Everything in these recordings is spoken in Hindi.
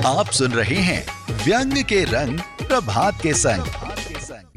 आप सुन रहे हैं व्यंग के रंग प्रभात के संग।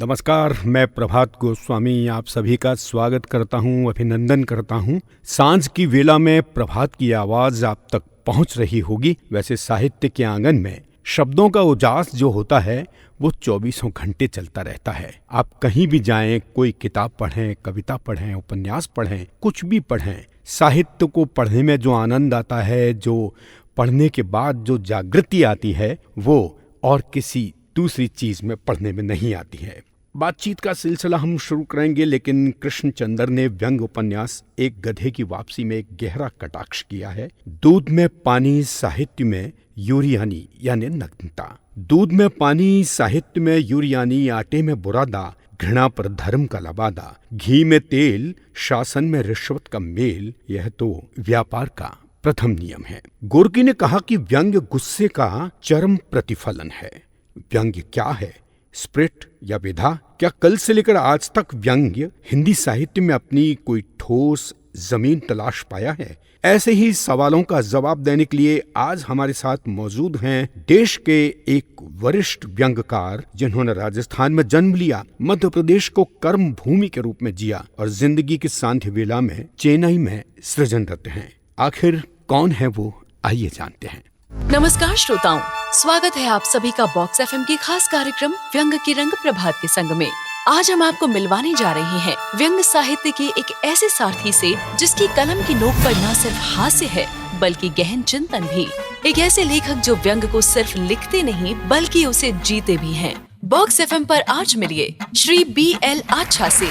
नमस्कार, मैं प्रभात गोस्वामी आप सभी का स्वागत करता हूं, अभिनंदन करता हूं। सांझ की वेला में प्रभात की आवाज आप तक पहुंच रही होगी। वैसे साहित्य के आंगन में शब्दों का उजास जो होता है वो 24 घंटे चलता रहता है। आप कहीं भी जाएं, कोई किताब पढ़ें, कविता पढ़ें, उपन्यास पढ़ें, कुछ भी पढ़ें, साहित्य को पढ़ने में जो आनंद आता है, जो पढ़ने के बाद जो जागृति आती है, वो और किसी दूसरी चीज में पढ़ने में नहीं आती है। बातचीत का सिलसिला हम शुरू करेंगे, लेकिन कृष्णचंद्र ने व्यंग उपन्यास एक गधे की वापसी में एक गहरा कटाक्ष किया है। दूध में पानी साहित्य में यूरियानी यानी नग्नता। दूध में पानी साहित्य में यूरियानी, आटे में बुरादा, घृणा पर धर्म का लबादा, घी में तेल, शासन में रिश्वत का मेल, यह तो व्यापार का प्रथम नियम है। गोर्की ने कहा कि व्यंग्य गुस्से का चरम प्रतिफलन है। व्यंग्य क्या है? स्प्रिट या विधा? क्या कल से लेकर आज तक व्यंग्य हिंदी साहित्य में अपनी कोई ठोस जमीन तलाश पाया है? ऐसे ही सवालों का जवाब देने के लिए आज हमारे साथ मौजूद हैं देश के एक वरिष्ठ व्यंग्यकार, जिन्होंने राजस्थान में जन्म लिया, मध्य प्रदेश को कर्म भूमि के रूप में जिया और जिंदगी की सांध्य वेला में चेन्नई में सृजनरत हैं। आखिर कौन है वो, आइए जानते हैं। नमस्कार श्रोताओं, स्वागत है आप सभी का बॉक्स एफएम के खास कार्यक्रम व्यंग के रंग प्रभात के संग में। आज हम आपको मिलवाने जा रहे हैं व्यंग साहित्य के एक ऐसे सारथी से जिसकी कलम की नोक पर न सिर्फ हास्य है बल्कि गहन चिंतन भी। एक ऐसे लेखक जो व्यंग को सिर्फ लिखते नहीं बल्कि उसे जीते भी हैं। बॉक्स एफएम पर आज मिलिए श्री BL आच्छा से।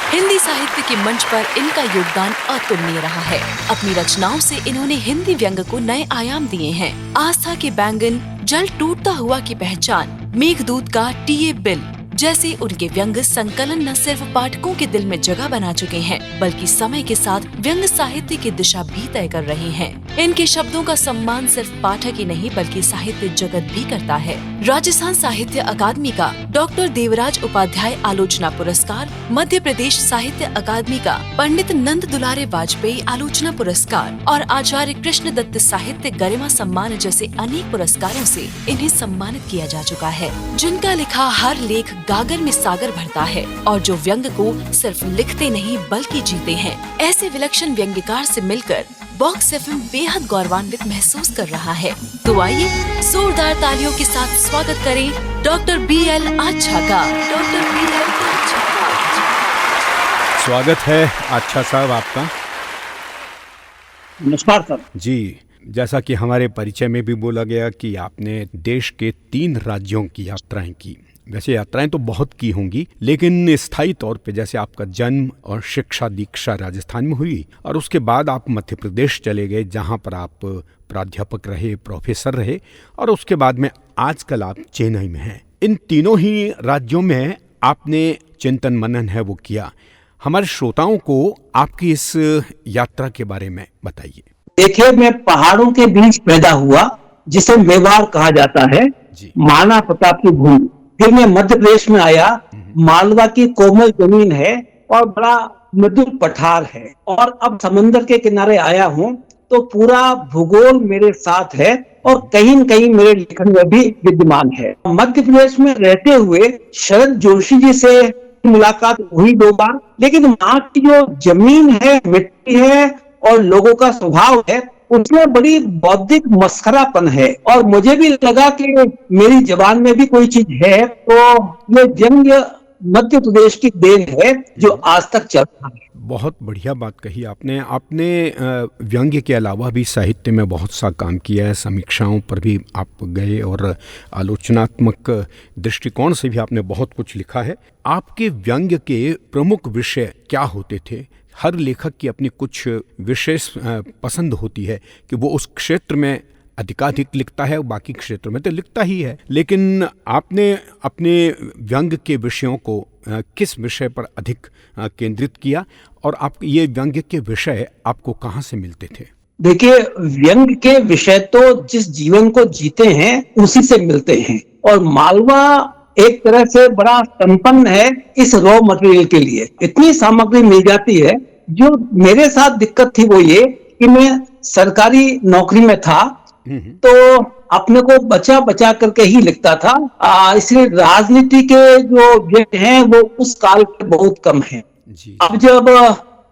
हिंदी साहित्य के मंच पर इनका योगदान अतुलनीय रहा है। अपनी रचनाओं से इन्होंने हिंदी व्यंग को नए आयाम दिए हैं। आस्था के बैंगन, जल टूटता हुआ की पहचान, मेघदूत का टीए बिल जैसे उनके व्यंग संकलन न सिर्फ पाठकों के दिल में जगह बना चुके हैं बल्कि समय के साथ व्यंग साहित्य की दिशा भी तय कर रहे हैं। इनके शब्दों का सम्मान सिर्फ पाठक ही नहीं बल्कि साहित्य जगत भी करता है। राजस्थान साहित्य अकादमी का डॉक्टर देवराज उपाध्याय आलोचना पुरस्कार, मध्य प्रदेश साहित्य अकादमी का पंडित नंद दुलारे वाजपेयी आलोचना पुरस्कार और आचार्य कृष्ण दत्त साहित्य गरिमा सम्मान जैसे अनेक पुरस्कारों से इन्हें सम्मानित किया जा चुका है। जिनका लिखा हर लेख गागर में सागर भरता है और जो व्यंग को सिर्फ लिखते नहीं बल्कि जीते हैं। ऐसे विलक्षण व्यंग्यकार से मिलकर बॉक्स एफएम बेहद गौरवान्वित महसूस कर रहा है। तो आइए जोरदार तालियों के साथ स्वागत करें डॉक्टर BL आच्छा का। डॉक्टर BL आच्छा का स्वागत है आच्छा साहब आपका। नमस्कार सर जी, जैसा कि हमारे परिचय में भी बोला गया कि आपने देश के 3 राज्यों की यात्राएं की। वैसे यात्राएं तो बहुत की होंगी, लेकिन स्थायी तौर पे जैसे आपका जन्म और शिक्षा दीक्षा राजस्थान में हुई और उसके बाद आप मध्य प्रदेश चले गए, जहां पर आप प्राध्यापक रहे, प्रोफेसर रहे, और उसके बाद में आजकल आप चेन्नई में हैं। इन तीनों ही राज्यों में आपने चिंतन मनन है वो किया। हमारे श्रोताओं को आपकी इस यात्रा के बारे में बताइए। देखिए, मैं पहाड़ों के बीच पैदा हुआ जिसे मेवाड़ कहा जाता है, महाराणा प्रताप की भूमि। फिर मैं मध्य प्रदेश में आया, मालवा की कोमल जमीन है और बड़ा मधुर पठार है, और अब समंदर के किनारे आया हूँ तो पूरा भूगोल मेरे साथ है और कहीं न कहीं मेरे लेखन में भी विद्यमान है। मध्य प्रदेश में रहते हुए शरद जोशी जी से मुलाकात हुई 2 बार, लेकिन वहाँ की जो जमीन है, मिट्टी है और लोगों का स्वभाव है, उसमें बड़ी बौद्धिक मस्खरापन है और मुझे भी लगा कि मेरी जबान में भी कोई चीज है, तो ये व्यंग्य मध्य प्रदेश की देन है जो आज तक चल रहा है। बहुत बढ़िया बात कही आपने। आपने व्यंग्य के अलावा भी साहित्य में बहुत सा काम किया है, समीक्षाओं पर भी आप गए और आलोचनात्मक दृष्टिकोण से भी आपने बहुत कुछ लिखा है। आपके व्यंग्य के प्रमुख विषय क्या होते थे? हर लेखक की अपनी कुछ विशेष पसंद होती है कि वो उस क्षेत्र में अधिकाधिक लिखता है, बाकी क्षेत्र में तो लिखता ही है, लेकिन आपने अपने व्यंग्य के विषयों को किस विषय पर अधिक केंद्रित किया और आप ये व्यंग्य के विषय आपको कहाँ से मिलते थे? देखिए, व्यंग्य के विषय तो जिस जीवन को जीते हैं उसी से मिलते हैं, और मालवा एक तरह से बड़ा संपन्न है इस रॉ मटेरियल के लिए। इतनी सामग्री मिल जाती है। जो मेरे साथ दिक्कत थी वो ये कि मैं सरकारी नौकरी में था तो अपने को बचा बचा करके ही लिखता था। इसलिए राजनीति के जो व्यक्ति हैं वो उस काल के बहुत कम हैं। अब जब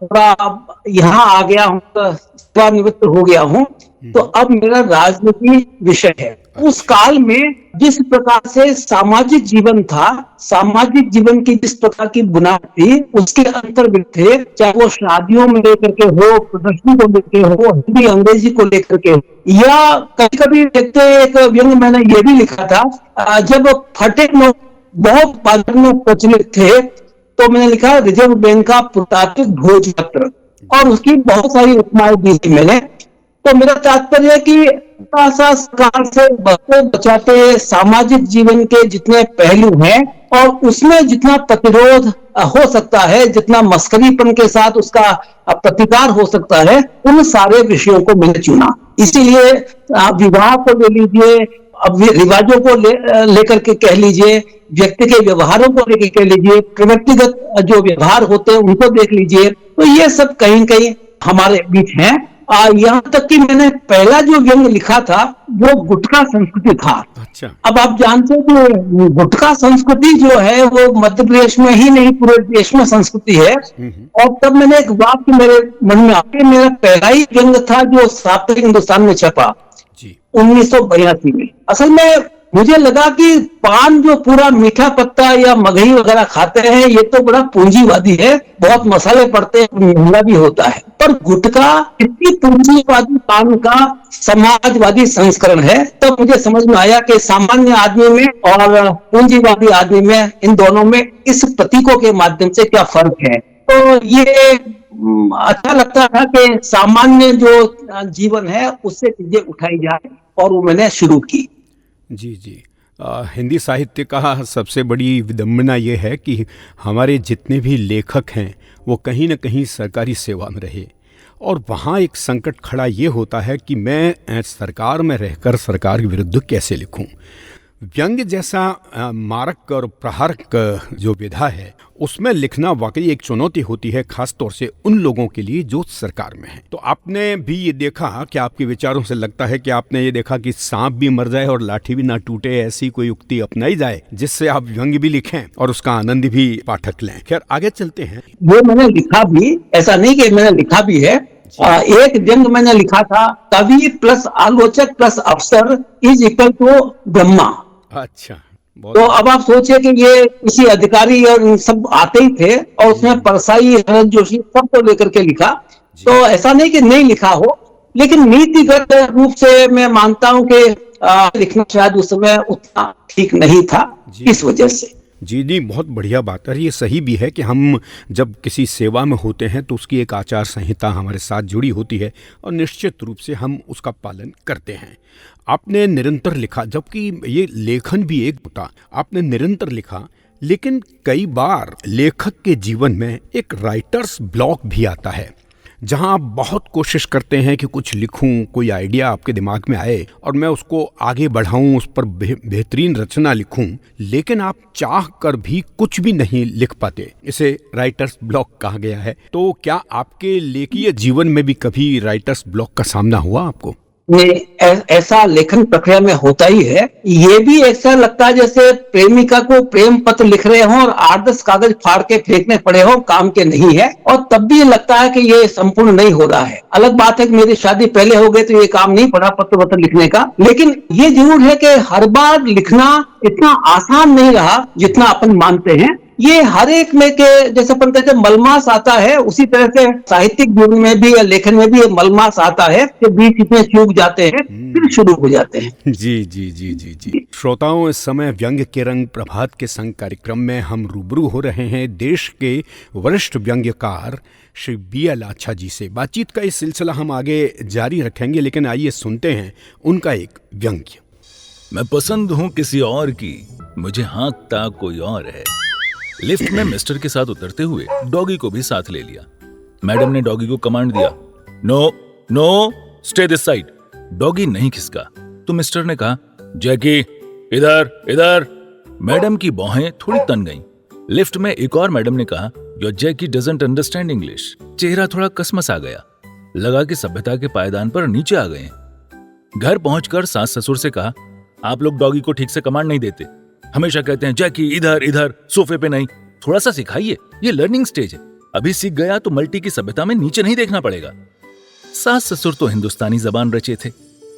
थोड़ा यहाँ आ गया हूँ, सेवानिवृत्त हो गया हूँ, तो अब मेरा राजनीति विषय है। उस काल में जिस प्रकार से सामाजिक जीवन था, सामाजिक जीवन की जिस प्रकार की बुनियाद थी, उसके अंतर्गत थे, चाहे वो शादियों में लेकर के हो, प्रदर्शनी को लेकर हो, हिंदी अंग्रेजी को लेकर के, या कभी कभी देखते एक व्यंग मैंने ये भी लिखा था, जब फटे नोट बहुत बाजार में प्रचलित थे, तो मैंने लिखा रिजर्व बैंक का पुरातात्विक भोज पत्र, और उसकी बहुत सारी उपमाएं दी थी मैंने। तो मेरा तात्पर्य है कि सरकार से बचाते सामाजिक जीवन के जितने पहलू हैं और उसमें जितना प्रतिरोध हो सकता है, जितना मस्करीपन के साथ उसका प्रतिकार हो सकता है, उन सारे विषयों को मैंने चुना। इसीलिए विवाह को ले लीजिए, अब रिवाजों को लेकर के कह लीजिए, व्यक्ति के व्यवहारों को लेकर कह लीजिए, व्यक्तिगत जो व्यवहार होते हैं उनको देख लीजिए, तो ये सब कहीं कहीं हमारे बीच हैं। यहाँ तक कि मैंने पहला जो व्यंग लिखा था वो गुटखा संस्कृति था। अच्छा। अब आप जानते हैं कि गुटखा संस्कृति जो है वो मध्य प्रदेश में ही नहीं पूरे देश में संस्कृति है। और तब मैंने एक वाक्य मेरे मन में आके, मेरा पहला ही व्यंग था जो साप्ताहिक हिंदुस्तान में छपा 1982 में। असल में मुझे लगा कि पान जो पूरा मीठा पत्ता या मगही वगैरह खाते हैं, ये तो बड़ा पूंजीवादी है, बहुत मसाले पड़ते हैं, महंगा भी होता है, पर गुटखा इतनी पूंजीवादी पान का समाजवादी संस्करण है। तो मुझे समझ में आया कि सामान्य आदमी में और पूंजीवादी आदमी में, इन दोनों में इस प्रतीकों के माध्यम से क्या फर्क है। तो ये अच्छा लगता था कि सामान्य जो जीवन है उससे चीजें उठाई जाए, और वो मैंने शुरू की। जी। हिंदी साहित्य का सबसे बड़ी विडंबना ये है कि हमारे जितने भी लेखक हैं वो कहीं ना कहीं सरकारी सेवा में रहे, और वहाँ एक संकट खड़ा ये होता है कि मैं सरकार में रहकर सरकार के विरुद्ध कैसे लिखूं। व्यंग्य जैसा मारक और प्रहारक जो विधा है उसमें लिखना वाकई एक चुनौती होती है, खास तौर से उन लोगों के लिए जो सरकार में है। तो आपने भी ये देखा कि आपके विचारों से लगता है कि आपने ये देखा कि सांप भी मर जाए और लाठी भी ना टूटे, ऐसी कोई युक्ति अपनाई जाए जिससे आप व्यंग्य भी लिखें और उसका आनंद भी पाठक लें। खैर आगे चलते हैं। वो मैंने लिखा भी, ऐसा नहीं कि मैंने लिखा भी है। एक व्यंग मैंने लिखा था, कवि प्लस आलोचक प्लस अफसर इज इक्वल टू ब्रह्मा। अच्छा। तो अब आप सोचिए कि ये किसी अधिकारी और सब आते ही थे, और उसमें परसाई, भरत जोशी सबको लेकर के लिखा। तो ऐसा नहीं कि नहीं लिखा हो, लेकिन नीतिगत रूप से मैं मानता हूं कि लिखना शायद उस समय उतना ठीक नहीं था, इस वजह से। जी, बहुत बढ़िया बात है। ये सही भी है कि हम जब किसी सेवा में होते हैं तो उसकी एक आचार संहिता हमारे साथ जुड़ी होती है और निश्चित रूप से हम उसका पालन करते हैं। आपने निरंतर लिखा, जबकि ये लेखन भी एक होता, आपने निरंतर लिखा, लेकिन कई बार लेखक के जीवन में एक राइटर्स ब्लॉक भी आता है, जहां आप बहुत कोशिश करते हैं कि कुछ लिखूं, कोई आइडिया आपके दिमाग में आए और मैं उसको आगे बढ़ाऊं, उस पर बेहतरीन रचना लिखूं, लेकिन आप चाह कर भी कुछ भी नहीं लिख पाते। इसे राइटर्स ब्लॉक कहा गया है। तो क्या आपके लेखकीय जीवन में भी कभी राइटर्स ब्लॉक का सामना हुआ आपको? ऐसा लेखन प्रक्रिया में होता ही है। ये भी ऐसा लगता है जैसे प्रेमिका को प्रेम पत्र लिख रहे हो और 8-10 कागज फाड़ के फेंकने पड़े हो, काम के नहीं है, और तब भी लगता है कि ये संपूर्ण नहीं हो रहा है। अलग बात है कि मेरी शादी पहले हो गई तो ये काम नहीं पड़ा पत्र लिखने का, लेकिन ये जरूर है कि हर बार लिखना इतना आसान नहीं रहा जितना अपन मानते हैं। ये हर एक में के जैसे अपन कहते हैं मलमास आता है, उसी तरह से साहित्यिक जीवन में भी या लेखन में भी ये मलमास आता है कि बीच में चूक जाते हैं, फिर शुरू हो जाते हैं। जी। श्रोताओं, इस समय व्यंग्य के रंग प्रभात के संग कार्यक्रम में हम रूबरू हो रहे हैं देश के वरिष्ठ व्यंग्यकार श्री B.L. आच्छा जी से। बातचीत का इस सिलसिला हम आगे जारी रखेंगे, लेकिन आइए सुनते हैं उनका एक व्यंग्य। मैं पसंद हूँ किसी और की, मुझे हाँकता कोई और है। लिफ्ट में मिस्टर के साथ उतरते हुए डॉगी को भी साथ ले लिया। मैडम ने डॉगी को कमांड दिया, no stay this side. Doggy नहीं खिसका तो मिस्टर ने कहा, जैकी इधर। मैडम की भौहें थोड़ी तन गईं। लिफ्ट में एक और मैडम ने कहा, your Jackie doesn't understand English. चेहरा थोड़ा कसमस आ गया, लगा कि सभ्यता के पायदान पर नीचे आ गए। घर पहुंचकर सास ससुर से कहा, आप लोग डॉगी को ठीक से कमांड नहीं देते, हमेशा कहते हैं जैकी इधर इधर, सोफे पे नहीं, थोड़ा सा सिखाइए, ये लर्निंग स्टेज है, अभी सीख गया तो मल्टी की सभ्यता में नीचे नहीं देखना पड़ेगा। सास ससुर तो हिंदुस्तानी जबान रचे थे,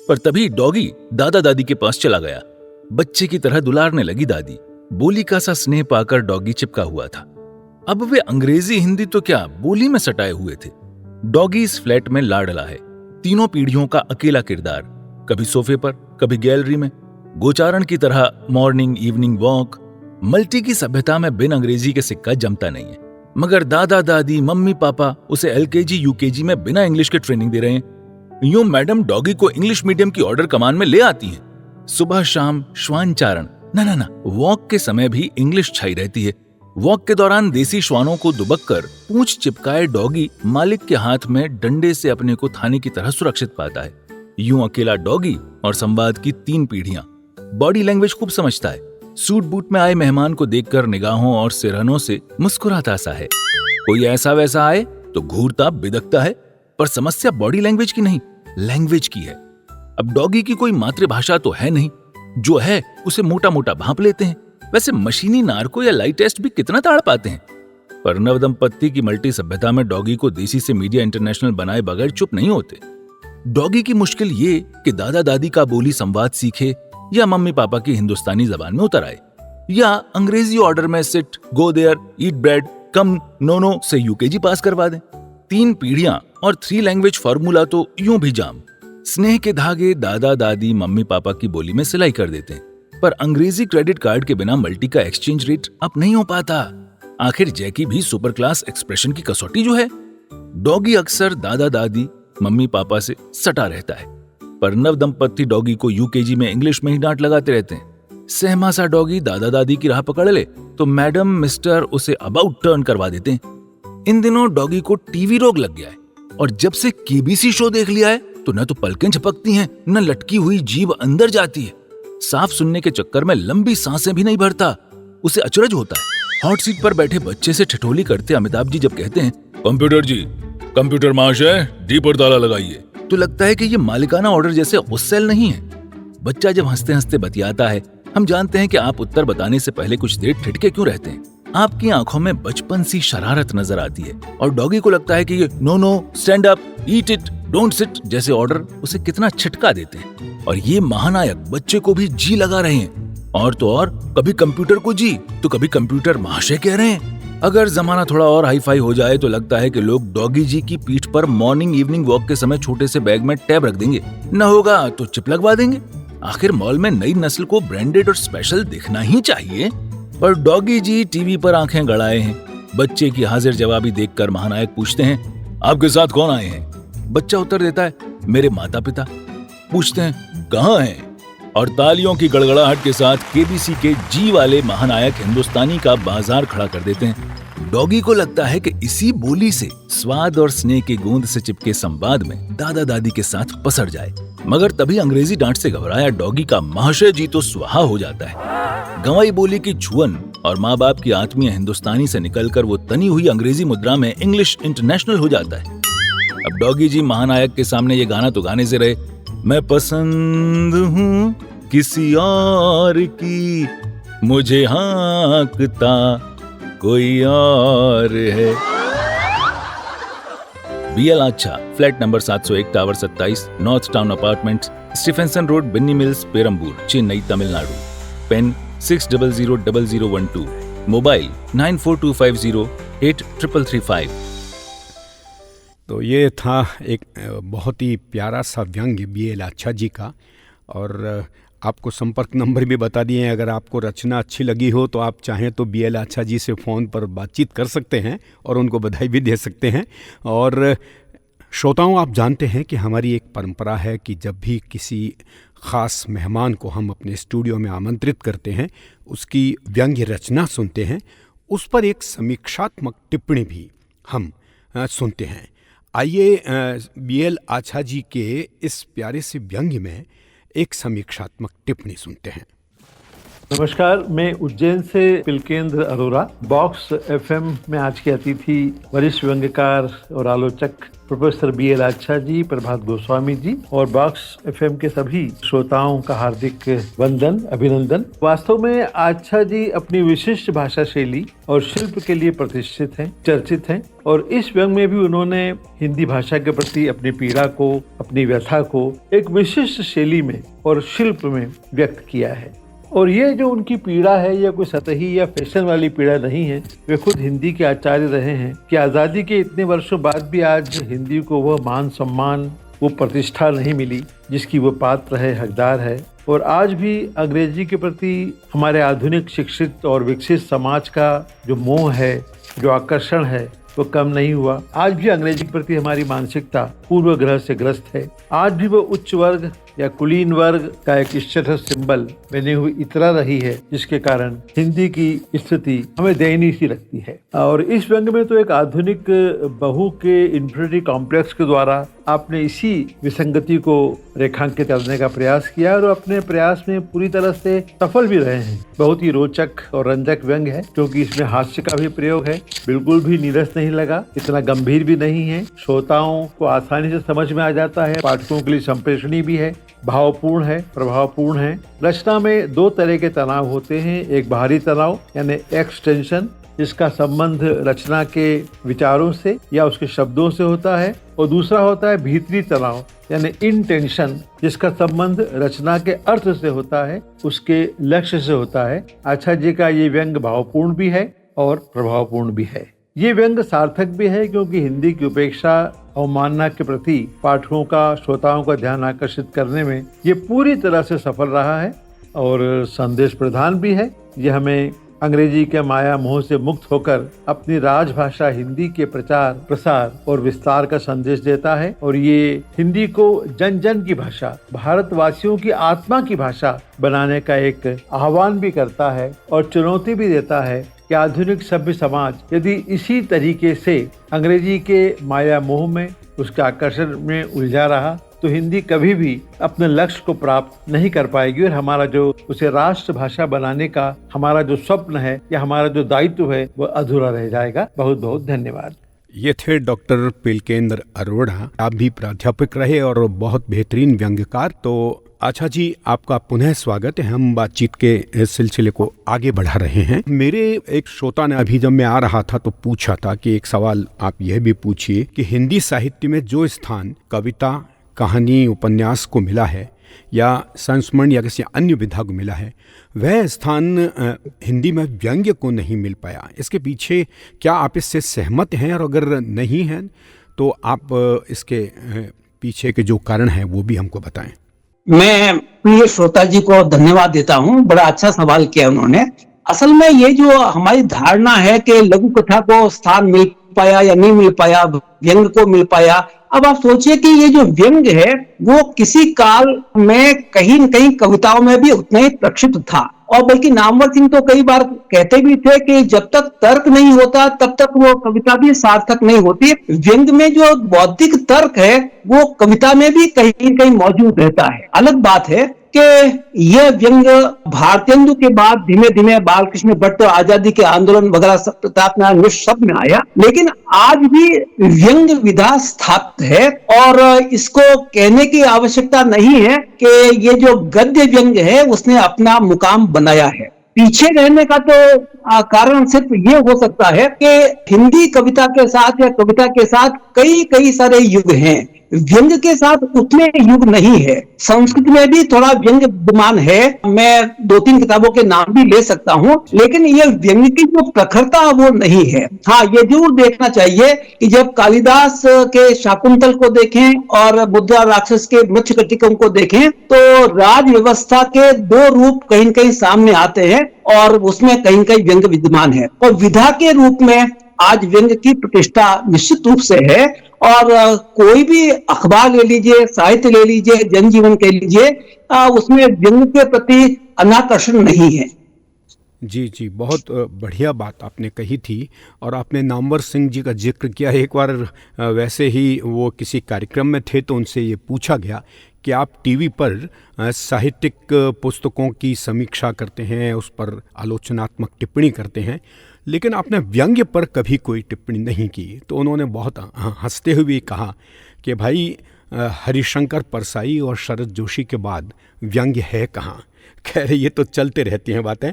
पर तभी डॉगी दादा दादी के पास चला गया। बच्चे की तरह दुलारने लगी दादी। बोली का सा स्नेह पाकर डॉगी चिपका हुआ था। अब वे अंग्रेजी हिंदी तो क्या बोली में सटाए हुए थे। डॉगी इस फ्लैट में लाडला है, तीनों पीढ़ियों का अकेला किरदार, कभी सोफे पर, कभी गैलरी में, गोचारण की तरह मॉर्निंग इवनिंग वॉक। मल्टी की सभ्यता में बिन अंग्रेजी के सिक्का जमता नहीं है, मगर दादा दादी मम्मी पापा उसे एलकेजी यूकेजी में बिना इंग्लिश के ट्रेनिंग दे रहे हैं। यूं मैडम डॉगी को इंग्लिश मीडियम की ऑर्डर कमान में ले आती हैं। सुबह शाम श्वानचारण, ना वॉक के समय भी इंग्लिश छाई रहती है। वॉक के दौरान देसी श्वानों को दुबककर पूंछ चिपकाए डॉगी मालिक के हाथ में डंडे से अपने को थाने की तरह सुरक्षित पाता है। यूं अकेला डॉगी और संवाद की 3 पीढ़ियां। बॉडी लैंग्वेज खूब समझता है। सूट बूट में आए मेहमान को देखकर निगाहों और सिरहनों से मुस्कुराता सा है। कोई ऐसा वैसा आए तो घूरता बिदकता है, पर समस्या बॉडी लैंग्वेज की नहीं, लैंग्वेज की है। अब डॉगी की कोई मातृभाषा तो है नहीं, जो है उसे मोटा मोटा भांप लेते हैं। वैसे मशीनी नार्को या लाइट टेस्ट भी कितना ताड़ पाते हैं, पर नवदंपत्ति की मल्टी सभ्यता में डॉगी को देसी से मीडिया इंटरनेशनल बनाए बगैर चुप नहीं होते। डॉगी की मुश्किल ये कि दादा दादी का बोली संवाद सीखे या मम्मी पापा की हिंदुस्तानी जबान में उतर आए, या अंग्रेजी ऑर्डर में sit, go there, eat bread, come, no से यूकेजी पास करवा दें। 3 पीढ़ियां और 3 लैंग्वेज फार्मूला तो यूं भी जाम। स्नेह के धागे दादा दादी मम्मी पापा की बोली में सिलाई कर देते हैं, पर अंग्रेजी क्रेडिट कार्ड के बिना मल्टी का एक्सचेंज रेट अप नहीं हो पाता। आखिर जैकी भी सुपर क्लास एक्सप्रेशन की कसौटी जो है। डॉगी अक्सर दादा दादी मम्मी पापा से सटा रहता है, पर नव दंपत्ति डॉगी को यूकेजी में इंग्लिश में ही डांट लगाते रहते हैं। सहमा सा डॉगी दादा दादी की राह पकड़ ले तो मैडम मिस्टर उसे अबाउट टर्न करवा देते हैं। इन दिनों डॉगी को टीवी रोग लग गया है, और जब से केबीसी शो देख लिया है तो न तो पलकें झपकती हैं, न लटकी हुई जीभ अंदर जाती है। साफ सुनने के चक्कर में लंबी सांसें भी नहीं भरता। उसे अचरज होता है। हॉट सीट पर बैठे बच्चे से ठिठोली करते अमिताभ जी जब कहते हैं, कंप्यूटर जी, कंप्यूटर महाशय डी पर ताला लगाइए, तो लगता है कि ये मालिकाना ऑर्डर जैसे गुस्सेल नहीं है। बच्चा जब हंसते हंसते बतियाता है, हम जानते हैं कि आप उत्तर बताने से पहले कुछ देर ठिठके क्यों रहते हैं। आपकी आंखों में बचपन सी शरारत नजर आती है, और डॉगी को लगता है कि ये no, stand up, eat it, don't sit जैसे ऑर्डर उसे कितना छिटका देते हैं। और ये महानायक बच्चे को भी जी लगा रहे हैं, और तो और कभी कंप्यूटर को जी तो कभी कंप्यूटर महाशय कह रहे हैं। अगर जमाना थोड़ा और हाई फाई हो जाए तो लगता है कि लोग डॉगी जी की पीठ पर मॉर्निंग इवनिंग वॉक के समय छोटे से बैग में टैब रख देंगे, न होगा तो चिप लगवा देंगे। आखिर मॉल में नई नस्ल को ब्रांडेड और स्पेशल दिखना ही चाहिए, पर डॉगी जी टीवी पर आंखें गड़ाए हैं। बच्चे की हाजिर जवाबी देखकर महानायक पूछते हैं, आपके साथ कौन आए हैं? बच्चा उत्तर देता है, मेरे माता पिता। पूछते हैं, कहाँ हैं? और तालियों की गड़गड़ाहट के साथ केबीसी के जी वाले महानायक हिंदुस्तानी का बाजार खड़ा कर देते हैं। डॉगी को लगता है कि इसी बोली से स्वाद और स्नेह के गूंद से चिपके संवाद में दादा दादी के साथ पसर जाए, मगर तभी अंग्रेजी डांट से घबराया डॉगी का महाशय जी तो सुहा हो जाता है। गंवाई बोली की छुअन और माँ बाप की आत्मीय हिंदुस्तानी से निकलकर वो तनी हुई अंग्रेजी मुद्रा में इंग्लिश इंटरनेशनल हो जाता है। अब डॉगी जी महानायक के सामने ये गाना तो गाने से रहे, मैं पसंद हूँ किसी और की, मुझे हाँकता कोई और है। बीएल अच्छा, flat number 701, tower 27, North Town apartment, Stephenson Road, Binny Mills, Perambur, Chennai, Tamil Nadu. Pin 60000012, mobile 9425083335। तो ये था एक बहुत ही प्यारा सा व्यंग्य बीएल अच्छा जी का, और आपको संपर्क नंबर भी बता दिए हैं। अगर आपको रचना अच्छी लगी हो तो आप चाहें तो बीएल अच्छा जी से फ़ोन पर बातचीत कर सकते हैं और उनको बधाई भी दे सकते हैं। और श्रोताओं, आप जानते हैं कि हमारी एक परंपरा है कि जब भी किसी ख़ास मेहमान को हम अपने स्टूडियो में आमंत्रित करते हैं, उसकी व्यंग्य रचना सुनते हैं, उस पर एक समीक्षात्मक टिप्पणी भी हम सुनते हैं। आइए बीएल आछा जी के इस प्यारे से व्यंग्य में एक समीक्षात्मक टिप्पणी सुनते हैं। नमस्कार, मैं उज्जैन से पिलकेंद्र अरोरा। बॉक्स एफएम में आज के अतिथि वरिष्ठ व्यंग्यकार और आलोचक प्रोफेसर BL आच्छा जी, प्रभात गोस्वामी जी और बॉक्स एफएम के सभी श्रोताओं का हार्दिक वंदन, अभिनंदन। वास्तव में आच्छा जी अपनी विशिष्ट भाषा शैली और शिल्प के लिए प्रतिष्ठित हैं, चर्चित हैं और इस व्यंग में भी उन्होंने हिंदी भाषा के प्रति अपनी पीड़ा को, अपनी व्यथा को एक विशिष्ट शैली में और शिल्प में व्यक्त किया है। और ये जो उनकी पीड़ा है, ये कोई सतही या फैशन वाली पीड़ा नहीं है। वे खुद हिंदी के आचार्य रहे हैं कि आज़ादी के इतने वर्षों बाद भी आज हिंदी को वह मान सम्मान, वो प्रतिष्ठा नहीं मिली जिसकी वो पात्र है, हकदार है। और आज भी अंग्रेजी के प्रति हमारे आधुनिक शिक्षित और विकसित समाज का जो मोह है, जो आकर्षण है, वो कम नहीं हुआ। आज भी अंग्रेजी के प्रति हमारी मानसिकता पूर्व ग्रह से ग्रस्त है। आज भी वो उच्च वर्ग या कुलीन वर्ग का एक स्टेटस सिंबल बनी हुई इतरा रही है, जिसके कारण हिंदी की स्थिति हमें दयनीय सी लगती है। और इस व्यंग में तो एक आधुनिक बहू के इंफीरियरिटी कॉम्प्लेक्स के द्वारा आपने इसी विसंगति को रेखांकित करने का प्रयास किया और अपने प्रयास में पूरी तरह से सफल भी रहे हैं। बहुत ही रोचक और रंजक व्यंग है, क्योंकि इसमें हास्य का भी प्रयोग है। बिल्कुल भी नीरस नहीं लगा, इतना गंभीर भी नहीं है, श्रोताओं को आसानी से समझ में आ जाता है, पाठकों के लिए संप्रेषणीय भी है, भावपूर्ण है, प्रभावपूर्ण है। रचना में दो तरह के तनाव होते हैं। एक बाहरी तनाव यानी एक्सटेंशन, जिसका संबंध रचना के विचारों से या उसके शब्दों से होता है, और दूसरा होता है भीतरी तनाव यानी इंटेंशन, जिसका संबंध रचना के अर्थ से होता है, उसके लक्ष्य से होता है। आच्छा जी का ये व्यंग भावपूर्ण भी है और प्रभावपूर्ण भी है। ये व्यंग सार्थक भी है, क्योंकि हिंदी की उपेक्षा अवमानना के प्रति पाठकों का, श्रोताओं का ध्यान आकर्षित करने में ये पूरी तरह से सफल रहा है और संदेश प्रधान भी है। ये हमें अंग्रेजी के माया मोह से मुक्त होकर अपनी राजभाषा हिंदी के प्रचार, प्रसार और विस्तार का संदेश देता है। और ये हिंदी को जन जन की भाषा, भारतवासियों की आत्मा की भाषा बनाने का एक आह्वान भी करता है और चुनौती भी देता है कि आधुनिक सभ्य समाज यदि इसी तरीके से अंग्रेजी के माया मोह में, उसके आकर्षण में उलझा रहा, तो हिंदी कभी भी अपने लक्ष्य को प्राप्त नहीं कर पाएगी और हमारा जो उसे राष्ट्रभाषा बनाने का हमारा जो स्वप्न है या हमारा जो दायित्व है, वो अधूरा रह जाएगा। बहुत बहुत धन्यवाद। ये थे डॉक्टर पिलकेंद्र अरोड़ा। आप भी प्राध्यापक रहे और बहुत बेहतरीन व्यंग्यकार। तो आच्छा जी, आपका पुनः स्वागत है। हम बातचीत के सिलसिले को आगे बढ़ा रहे हैं। मेरे एक श्रोता ने अभी जब मैं आ रहा था तो पूछा था कि एक सवाल आप यह भी पूछिए कि हिंदी साहित्य में जो स्थान कविता, कहानी, उपन्यास को मिला है या संस्मरण या किसी अन्य विधा को मिला है, वह स्थान हिंदी में व्यंग्य को नहीं मिल पाया। इसके पीछे क्या आप इससे सहमत हैं, और अगर नहीं हैं तो आप इसके पीछे के जो कारण हैं वो भी हमको बताएं। मैं प्रिय श्रोता जी को धन्यवाद देता हूं, बड़ा अच्छा सवाल किया उन्होंने। असल में ये जो हमारी धारणा है कि लघु कथा को स्थान मिल पाया या नहीं मिल पाया, व्यंग को मिल पाया। अब आप सोचिए कि ये जो व्यंग है वो किसी काल में कहीं न कहीं कविताओं में भी उतना ही प्रक्षिप्त था, और बल्कि नामवर सिंह तो कई बार कहते भी थे कि जब तक तर्क नहीं होता तब तक वो कविता भी सार्थक नहीं होती। व्यंग में जो बौद्धिक तर्क है वो कविता में भी कहीं न कहीं मौजूद रहता है। अलग बात है कि यह व्यंग भारतेंदु के बाद धीमे धीमे बालकृष्ण भट्ट आजादी के आंदोलन वगैरह प्रताप नारायण मिश्र सब में आया, लेकिन आज भी व्यंग विधा स्थापित है और इसको कहने की आवश्यकता नहीं है कि ये जो गद्य व्यंग है उसने अपना मुकाम बनाया है। पीछे रहने का तो कारण सिर्फ ये हो सकता है कि हिंदी कविता के साथ या कविता के साथ कई सारे युग हैं, व्यंग के साथ उतने युग नहीं है। संस्कृत में भी थोड़ा व्यंग विद्यमान है, मैं 2-3 किताबों के नाम भी ले सकता हूं, लेकिन ये व्यंग की जो प्रखरता वो नहीं है। हाँ, ये जरूर देखना चाहिए कि जब कालिदास के शाकुंतल को देखें और मुद्रा राक्षस के मत्स्यकटिकम को देखें तो राज व्यवस्था के 2 रूप कहीं न कहीं सामने आते हैं और उसमें कहीं कहीं व्यंग विद्यमान है। और विधा के रूप में आज व्यंग की प्रतिष्ठा निश्चित रूप से है, और कोई भी अखबार ले लीजिए, साहित्य ले लीजिए, जनजीवन के लीजिए, उसमें व्यंग के प्रति अनाकर्षण नहीं है। जी, बहुत बढ़िया बात आपने कही थी। और आपने नामवर सिंह जी का जिक्र किया। एक बार वैसे ही वो किसी कार्यक्रम में थे तो उनसे ये पूछा गया कि आप टीवी पर साहित्यिक पुस्तकों की समीक्षा करते हैं, उस पर आलोचनात्मक टिप्पणी करते हैं, लेकिन आपने व्यंग्य पर कभी कोई टिप्पणी नहीं की। तो उन्होंने बहुत हंसते हुए कहा कि भाई हरिशंकर परसाई और शरद जोशी के बाद व्यंग्य है कहाँ। खैर ये तो चलते रहती हैं बातें।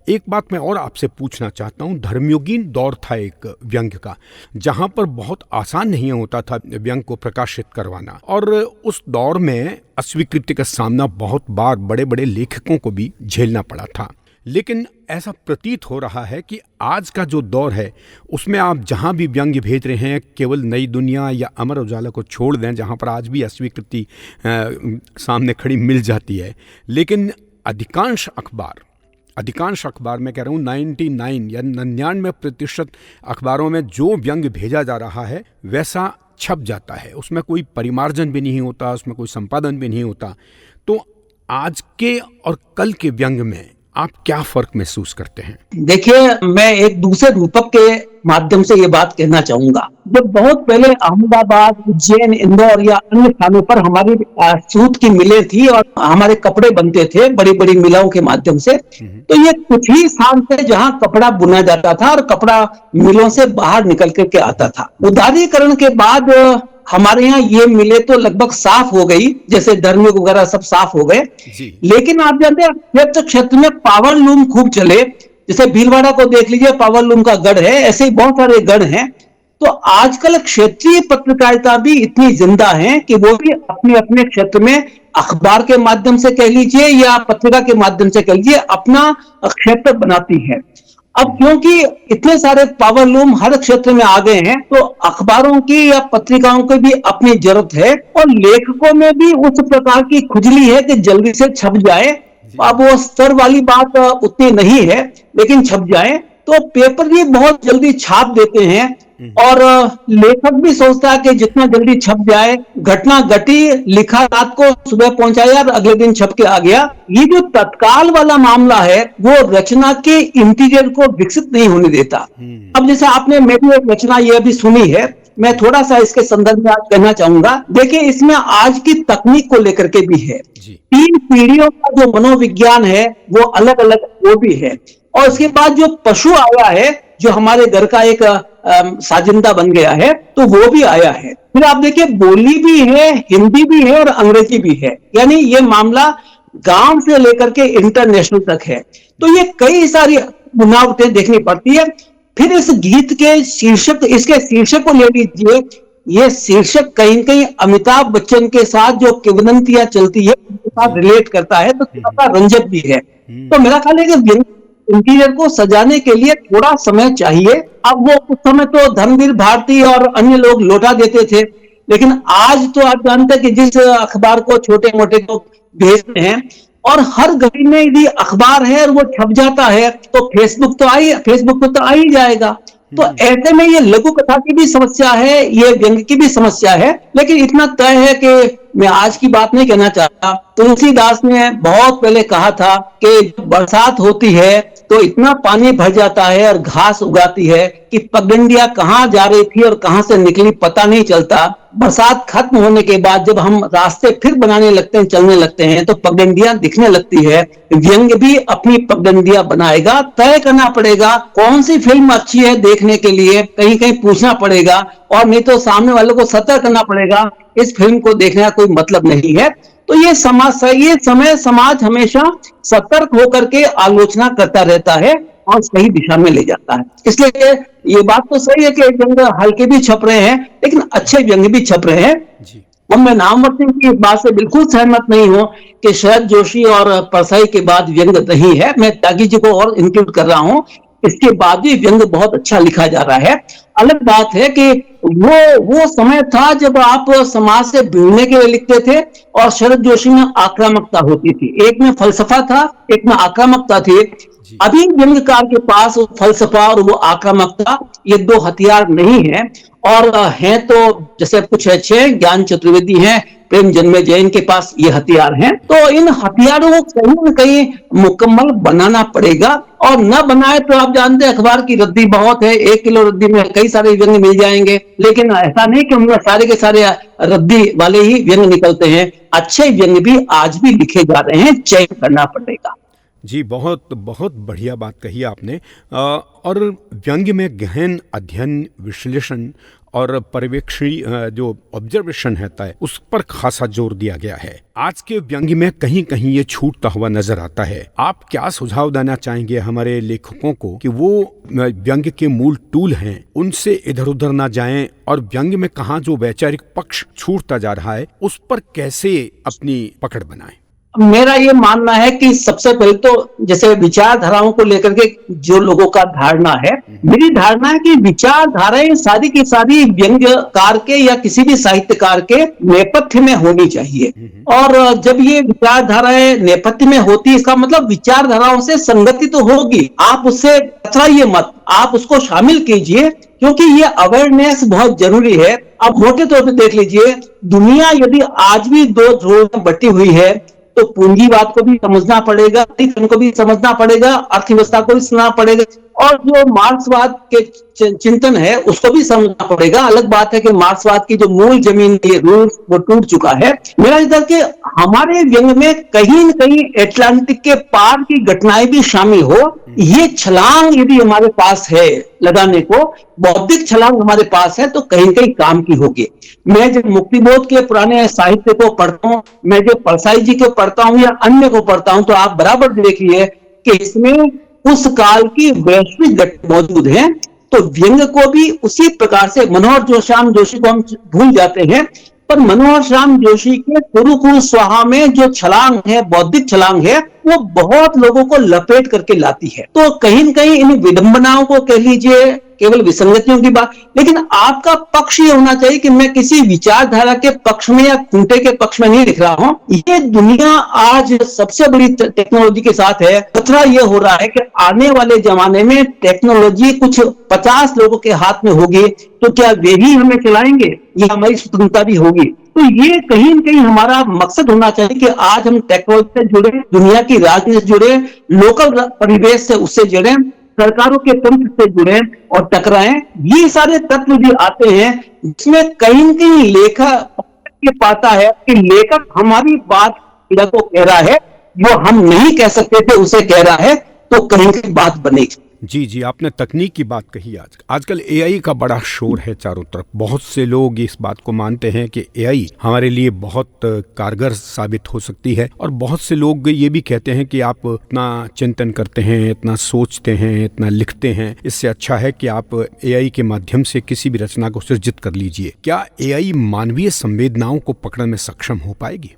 एक बात मैं और आपसे पूछना चाहता हूँ, धर्मयुगीन दौर था एक व्यंग्य का, जहाँ पर बहुत आसान नहीं होता था व्यंग्य को प्रकाशित करवाना, और उस दौर में अस्वीकृति का सामना बहुत बार बड़े बड़े लेखकों को भी झेलना पड़ा था। लेकिन ऐसा प्रतीत हो रहा है कि आज का जो दौर है उसमें आप जहां भी व्यंग्य भेज रहे हैं, केवल नई दुनिया या अमर उजाला को छोड़ दें जहां पर आज भी अस्वीकृति सामने खड़ी मिल जाती है, लेकिन अधिकांश अखबार मैं कह रहा हूँ 99 या 99% अखबारों में जो व्यंग्य भेजा जा रहा है वैसा छप जाता है। उसमें कोई परिमार्जन भी नहीं होता, उसमें कोई संपादन भी नहीं होता। तो आज के और कल के व्यंग्य में आप क्या फर्क महसूस करते हैं? देखिए, मैं एक दूसरे रूपक के माध्यम से ये बात कहना चाहूंगा। जब बहुत पहले अहमदाबाद, उज्जैन, इंदौर या अन्य स्थानों पर हमारी सूत की मिलें थी और हमारे कपड़े बनते थे बड़ी बड़ी मिलों के माध्यम से, तो ये कुछ ही स्थान थे जहां कपड़ा बुना जाता था और कपड़ा मिलों से बाहर निकल करके आता था। उदारीकरण के बाद हमारे यहाँ ये मिले तो लगभग साफ हो गई, जैसे धर्मयुग वगैरह सब साफ हो गए। लेकिन आप जानते हैं क्षेत्र में पावर लूम खूब चले, जैसे भीलवाड़ा को देख लीजिए, पावर लूम का गढ़ है, ऐसे ही बहुत सारे गढ़ हैं। तो आजकल क्षेत्रीय पत्रकारिता भी इतनी जिंदा है कि वो भी अपने अपने क्षेत्र में अखबार के माध्यम से कह लीजिए या पत्रिका के माध्यम से कह लीजिए अपना क्षेत्र बनाती है। अब क्योंकि इतने सारे पावर लूम हर क्षेत्र में आ गए हैं, तो अखबारों की या पत्रिकाओं की भी अपनी जरूरत है और लेखकों में भी उस प्रकार की खुजली है कि जल्दी से छप जाए। अब वो स्तर वाली बात उतनी नहीं है, लेकिन छप जाए तो पेपर भी बहुत जल्दी छाप देते हैं और लेखक भी सोचता है कि जितना जल्दी छप जाए, घटना घटी, लिखा रात को, सुबह पहुंचाया और अगले दिन छप के आ गया। ये जो तत्काल वाला मामला है वो रचना के इंटीरियर को विकसित नहीं होने देता। अब जैसे आपने मेरी एक रचना ये अभी सुनी है, मैं थोड़ा सा इसके संदर्भ में आज कहना चाहूंगा। देखिए, इसमें आज की तकनीक को लेकर के भी है, 3 पीढ़ियों का जो मनोविज्ञान है वो अलग अलग वो भी है, और उसके बाद जो पशु आया है, जो हमारे घर का एक साजिंदा बन गया है, तो वो भी आया है। फिर आप देखिए, बोली भी है, हिंदी भी है और अंग्रेजी भी है, यानी ये मामला गांव से लेकर के इंटरनेशनल तक है। तो ये कई सारी बुनावटें देखनी पड़ती है। फिर इस गीत के शीर्षक, इसके शीर्षक को ले लीजिए, ये शीर्षक कहीं कहीं अमिताभ बच्चन के साथ जो किंवदंतियां चलती है उनके साथ रिलेट करता है, तो थोड़ा रंजक भी है। तो मेरा ख्याल है कि इंटीरियर को सजाने के लिए थोड़ा समय चाहिए। अब वो उस समय तो धर्मवीर भारती और अन्य लोग लौटा देते थे, लेकिन आज तो आप जानते हैं कि जिस अखबार को छोटे मोटे को भेजते हैं और हर घड़ी में यदि अखबार है और वो छप जाता है तो फेसबुक पे तो आ ही जाएगा। तो ऐसे में ये लघु कथा की भी समस्या है, ये व्यंग्य की भी समस्या है। लेकिन इतना तय है कि मैं आज की बात नहीं कहना चाहता। तुलसीदास ने बहुत पहले कहा था कि बरसात होती है तो इतना पानी भर जाता है और घास उगाती है कि पगडंडियां कहाँ जा रही थी और कहाँ से निकली पता नहीं चलता। बरसात खत्म होने के बाद जब हम रास्ते फिर बनाने लगते हैं, चलने लगते हैं, तो पगडंडियां दिखने लगती है। व्यंग्य भी अपनी पगडंडियां बनाएगा। तय करना पड़ेगा कौन सी फिल्म अच्छी है देखने के लिए, कहीं कहीं पूछना पड़ेगा, और नहीं तो सामने वालों को सतर्क करना पड़ेगा इस फिल्म को देखने का कोई मतलब नहीं है। तो ये समय समाज हमेशा सतर्क होकर के आलोचना करता रहता है और सही दिशा में ले जाता है। इसलिए ये बात तो सही है कि व्यंग्य हल्के भी छप रहे हैं, लेकिन अच्छे व्यंग्य भी छप रहे हैं। और मैं नामवर सिंह की बात से बिल्कुल सहमत नहीं हूं कि शरद जोशी और परसाई के बाद व्यंग्य नहीं है। मैं त्यागी जी को और इंक्लूड कर रहा हूं, इसके बाद भी व्यंग्य बहुत अच्छा लिखा जा रहा है। अलग बात है कि वो समय था जब आप समाज से भिड़ने के लिए लिखते थे और शरद जोशी में आक्रामकता होती थी, एक में फलसफा था, एक में आक्रामकता थी। अभी व्यंग्यकार के पास वो फलसफा और वो आक्रामकता, ये 2 हथियार नहीं है। और हैं तो जैसे कुछ अच्छे ज्ञान चतुर्वेदी हैं, प्रेम जन्मेजय, इनके पास ये हथियार हैं। तो इन हथियारों को कहीं न कहीं मुकम्मल बनाना पड़ेगा, और न बनाए तो आप जानते हैं अखबार की रद्दी बहुत है, 1 किलो रद्दी में कई सारे व्यंग मिल जाएंगे। लेकिन ऐसा नहीं कि उनमें सारे के सारे रद्दी वाले ही व्यंग निकलते हैं, अच्छे व्यंग भी आज भी लिखे जा रहे हैं, चयन करना पड़ेगा। जी, बहुत बहुत बढ़िया बात कही आपने। और व्यंग में गहन अध्ययन, विश्लेषण और पर्यवेक्षी जो ऑब्जर्वेशन रहता है उस पर खासा जोर दिया गया है। आज के व्यंग में कहीं कहीं ये छूटता हुआ नजर आता है। आप क्या सुझाव देना चाहेंगे हमारे लेखकों को कि वो व्यंग के मूल टूल हैं उनसे इधर उधर ना जाएं, और व्यंग में कहाँ जो वैचारिक पक्ष छूटता जा रहा है उस पर कैसे अपनी पकड़ बनाएं? मेरा ये मानना है कि सबसे पहले तो जैसे विचारधाराओं को लेकर के जो लोगों का धारणा है, मेरी धारणा है कि विचारधाराएं सारी की सारी व्यंग्यकार के या किसी भी साहित्यकार के नेपथ्य में होनी चाहिए। और जब ये विचारधाराएं नेपथ्य में होती, इसका मतलब विचारधाराओं से संगति तो होगी, आप उससे कतराइए मत, आप उसको शामिल कीजिए, क्योंकि ये अवेयरनेस बहुत जरूरी है। अब मोटे तौर पर देख लीजिए, दुनिया यदि आज भी 2 ध्रुवों में बटी हुई है तो पूंजीवाद को भी समझना पड़ेगा, को भी समझना पड़ेगा, अर्थव्यवस्था को भी समझना पड़ेगा, और जो मार्क्सवाद के चिंतन है उसको भी समझना पड़ेगा। अलग बात है कि मार्क्सवाद की जो मूल जमीन के रूल्स वो टूट चुका है। मेरा इधर के हमारे व्यंग में कहीं न कहीं अटलांटिक के पार की घटनाएं भी शामिल हो, ये छलांग यदि हमारे पास है लगाने को, बौद्धिक छलांग हमारे पास है, तो कहीं कहीं काम की होगी। मैं जब मुक्तिबोध के पुराने साहित्य को पढ़ता हूँ, मैं जब परसाई जी को पढ़ता हूँ या अन्य को पढ़ता हूँ, तो आप बराबर देखिए कि इसमें उस काल की वैश्विक घटना मौजूद है। तो व्यंग को भी उसी प्रकार से, मनोहर श्याम जोशी को हम भूल जाते हैं, पर मनोहर श्याम जोशी के कुरुकुल स्वाहा में जो छलांग है, बौद्धिक छलांग है, वो बहुत लोगों को लपेट करके लाती है। तो कहीं न कहीं इन विडंबनाओं को कह लीजिए, केवल विसंगतियों की बात, लेकिन आपका पक्ष ये होना चाहिए कि मैं किसी विचारधारा के पक्ष में या खूंटे के पक्ष में नहीं लिख रहा हूं। ये दुनिया आज सबसे बड़ी टेक्नोलॉजी के साथ है। खतरा ये हो रहा है कि आने वाले जमाने में टेक्नोलॉजी कुछ 50 लोगों के हाथ में होगी, तो क्या वे ही हमें चलाएंगे या हमारी स्वतंत्रता भी होगी? तो ये कहीं न कहीं हमारा मकसद होना चाहिए कि आज हम टेक्नोलॉजी से जुड़े, दुनिया की राजनीति से जुड़े, लोकल परिवेश से उससे जुड़े, सरकारों के तंत्र से जुड़े और टकराएं। ये सारे तत्व भी आते हैं जिसमें कहीं न कहीं लेखक ये पाता है कि लेखक हमारी बात को कह रहा है, जो हम नहीं कह सकते थे उसे कह रहा है, तो कहीं कहीं बात बनेगी। जी जी, आपने तकनीक की बात कही। आजकल एआई का बड़ा शोर है चारों तरफ। बहुत से लोग इस बात को मानते हैं कि एआई हमारे लिए बहुत कारगर साबित हो सकती है, और बहुत से लोग ये भी कहते हैं कि आप इतना चिंतन करते हैं, इतना सोचते हैं, इतना लिखते हैं, इससे अच्छा है कि आप एआई के माध्यम से किसी भी रचना को सृजित कर लीजिए। क्या एआई मानवीय संवेदनाओं को पकड़ने में सक्षम हो पाएगी?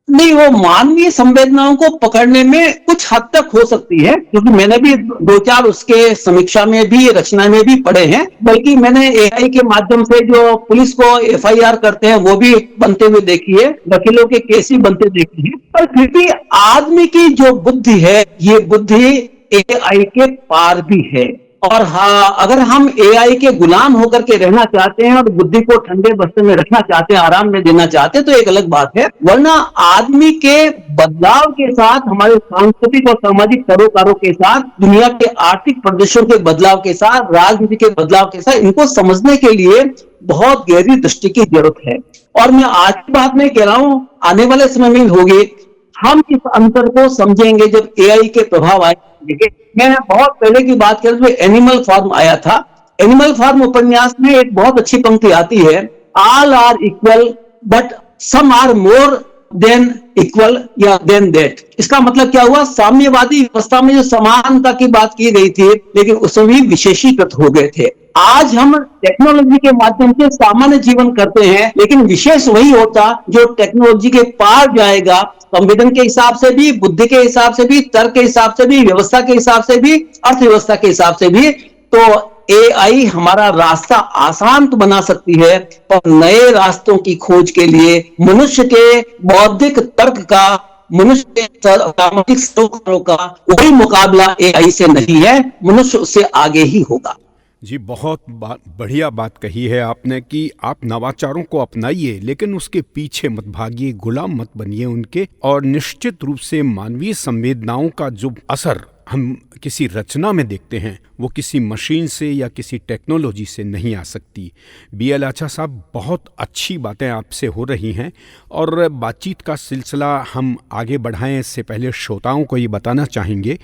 नहीं, वो मानवीय संवेदनाओं को पकड़ने में कुछ हद तक हो सकती है, क्योंकि मैंने भी 2-4 उसके समीक्षा में भी, रचना में भी पढ़े हैं। बल्कि मैंने एआई के माध्यम से जो पुलिस को एफआईआर करते हैं वो भी बनते हुए देखी है, वकीलों के केस भी बनते देखी है। पर फिर भी आदमी की जो बुद्धि है, ये बुद्धि एआई के पार भी है। और हाँ, अगर हम एआई के गुलाम होकर के रहना चाहते हैं और बुद्धि को ठंडे बस्ते में रखना चाहते हैं, आराम में देना चाहते हैं, तो एक अलग बात है। वरना आदमी के बदलाव के साथ, हमारे सांस्कृतिक और सामाजिक सरोकारों के साथ, दुनिया के आर्थिक प्रदर्शनों के बदलाव के साथ, राजनीति के बदलाव के साथ, इनको समझने के लिए बहुत गहरी दृष्टि की जरूरत है। और मैं आज की बात में कह रहा हूँ, आने वाले समय में होगी। हम इस अंतर को समझेंगे जब एआई के प्रभाव आएंगे। मैं बहुत पहले की बात करूं तो एनिमल फार्म आया था। एनिमल फार्म उपन्यास में एक बहुत अच्छी पंक्ति आती है, all are equal but some are more than equal या देन दैट। इसका मतलब क्या हुआ? साम्यवादी व्यवस्था में जो समानता की बात की गई थी, लेकिन उसमें भी विशेषीकृत हो गए थे। आज हम टेक्नोलॉजी के माध्यम से सामान्य जीवन करते हैं, लेकिन विशेष वही होता जो टेक्नोलॉजी के पार जाएगा, संवेदन के हिसाब से भी, बुद्धि के हिसाब से भी, तर्क के हिसाब से भी, व्यवस्था के हिसाब से भी, अर्थव्यवस्था के हिसाब से भी। तो एआई हमारा रास्ता आसान तो बना सकती है, पर नए रास्तों की खोज के लिए मनुष्य के बौद्धिक तर्क का, मनुष्य के सामाजिक सरोकारों का कोई मुकाबला एआई से नहीं है। मनुष्य उससे आगे ही होगा। जी, बहुत बढ़िया बात कही है आपने कि आप नवाचारों को अपनाइए लेकिन उसके पीछे मत भागिए, गुलाम मत बनिए उनके। और निश्चित रूप से मानवीय संवेदनाओं का जो असर हम किसी रचना में देखते हैं वो किसी मशीन से या किसी टेक्नोलॉजी से नहीं आ सकती। BL आचा साहब, बहुत अच्छी बातें आपसे हो रही हैं और बातचीत का सिलसिला हम आगे बढ़ाएं इससे पहले श्रोताओं को ये बताना चाहेंगे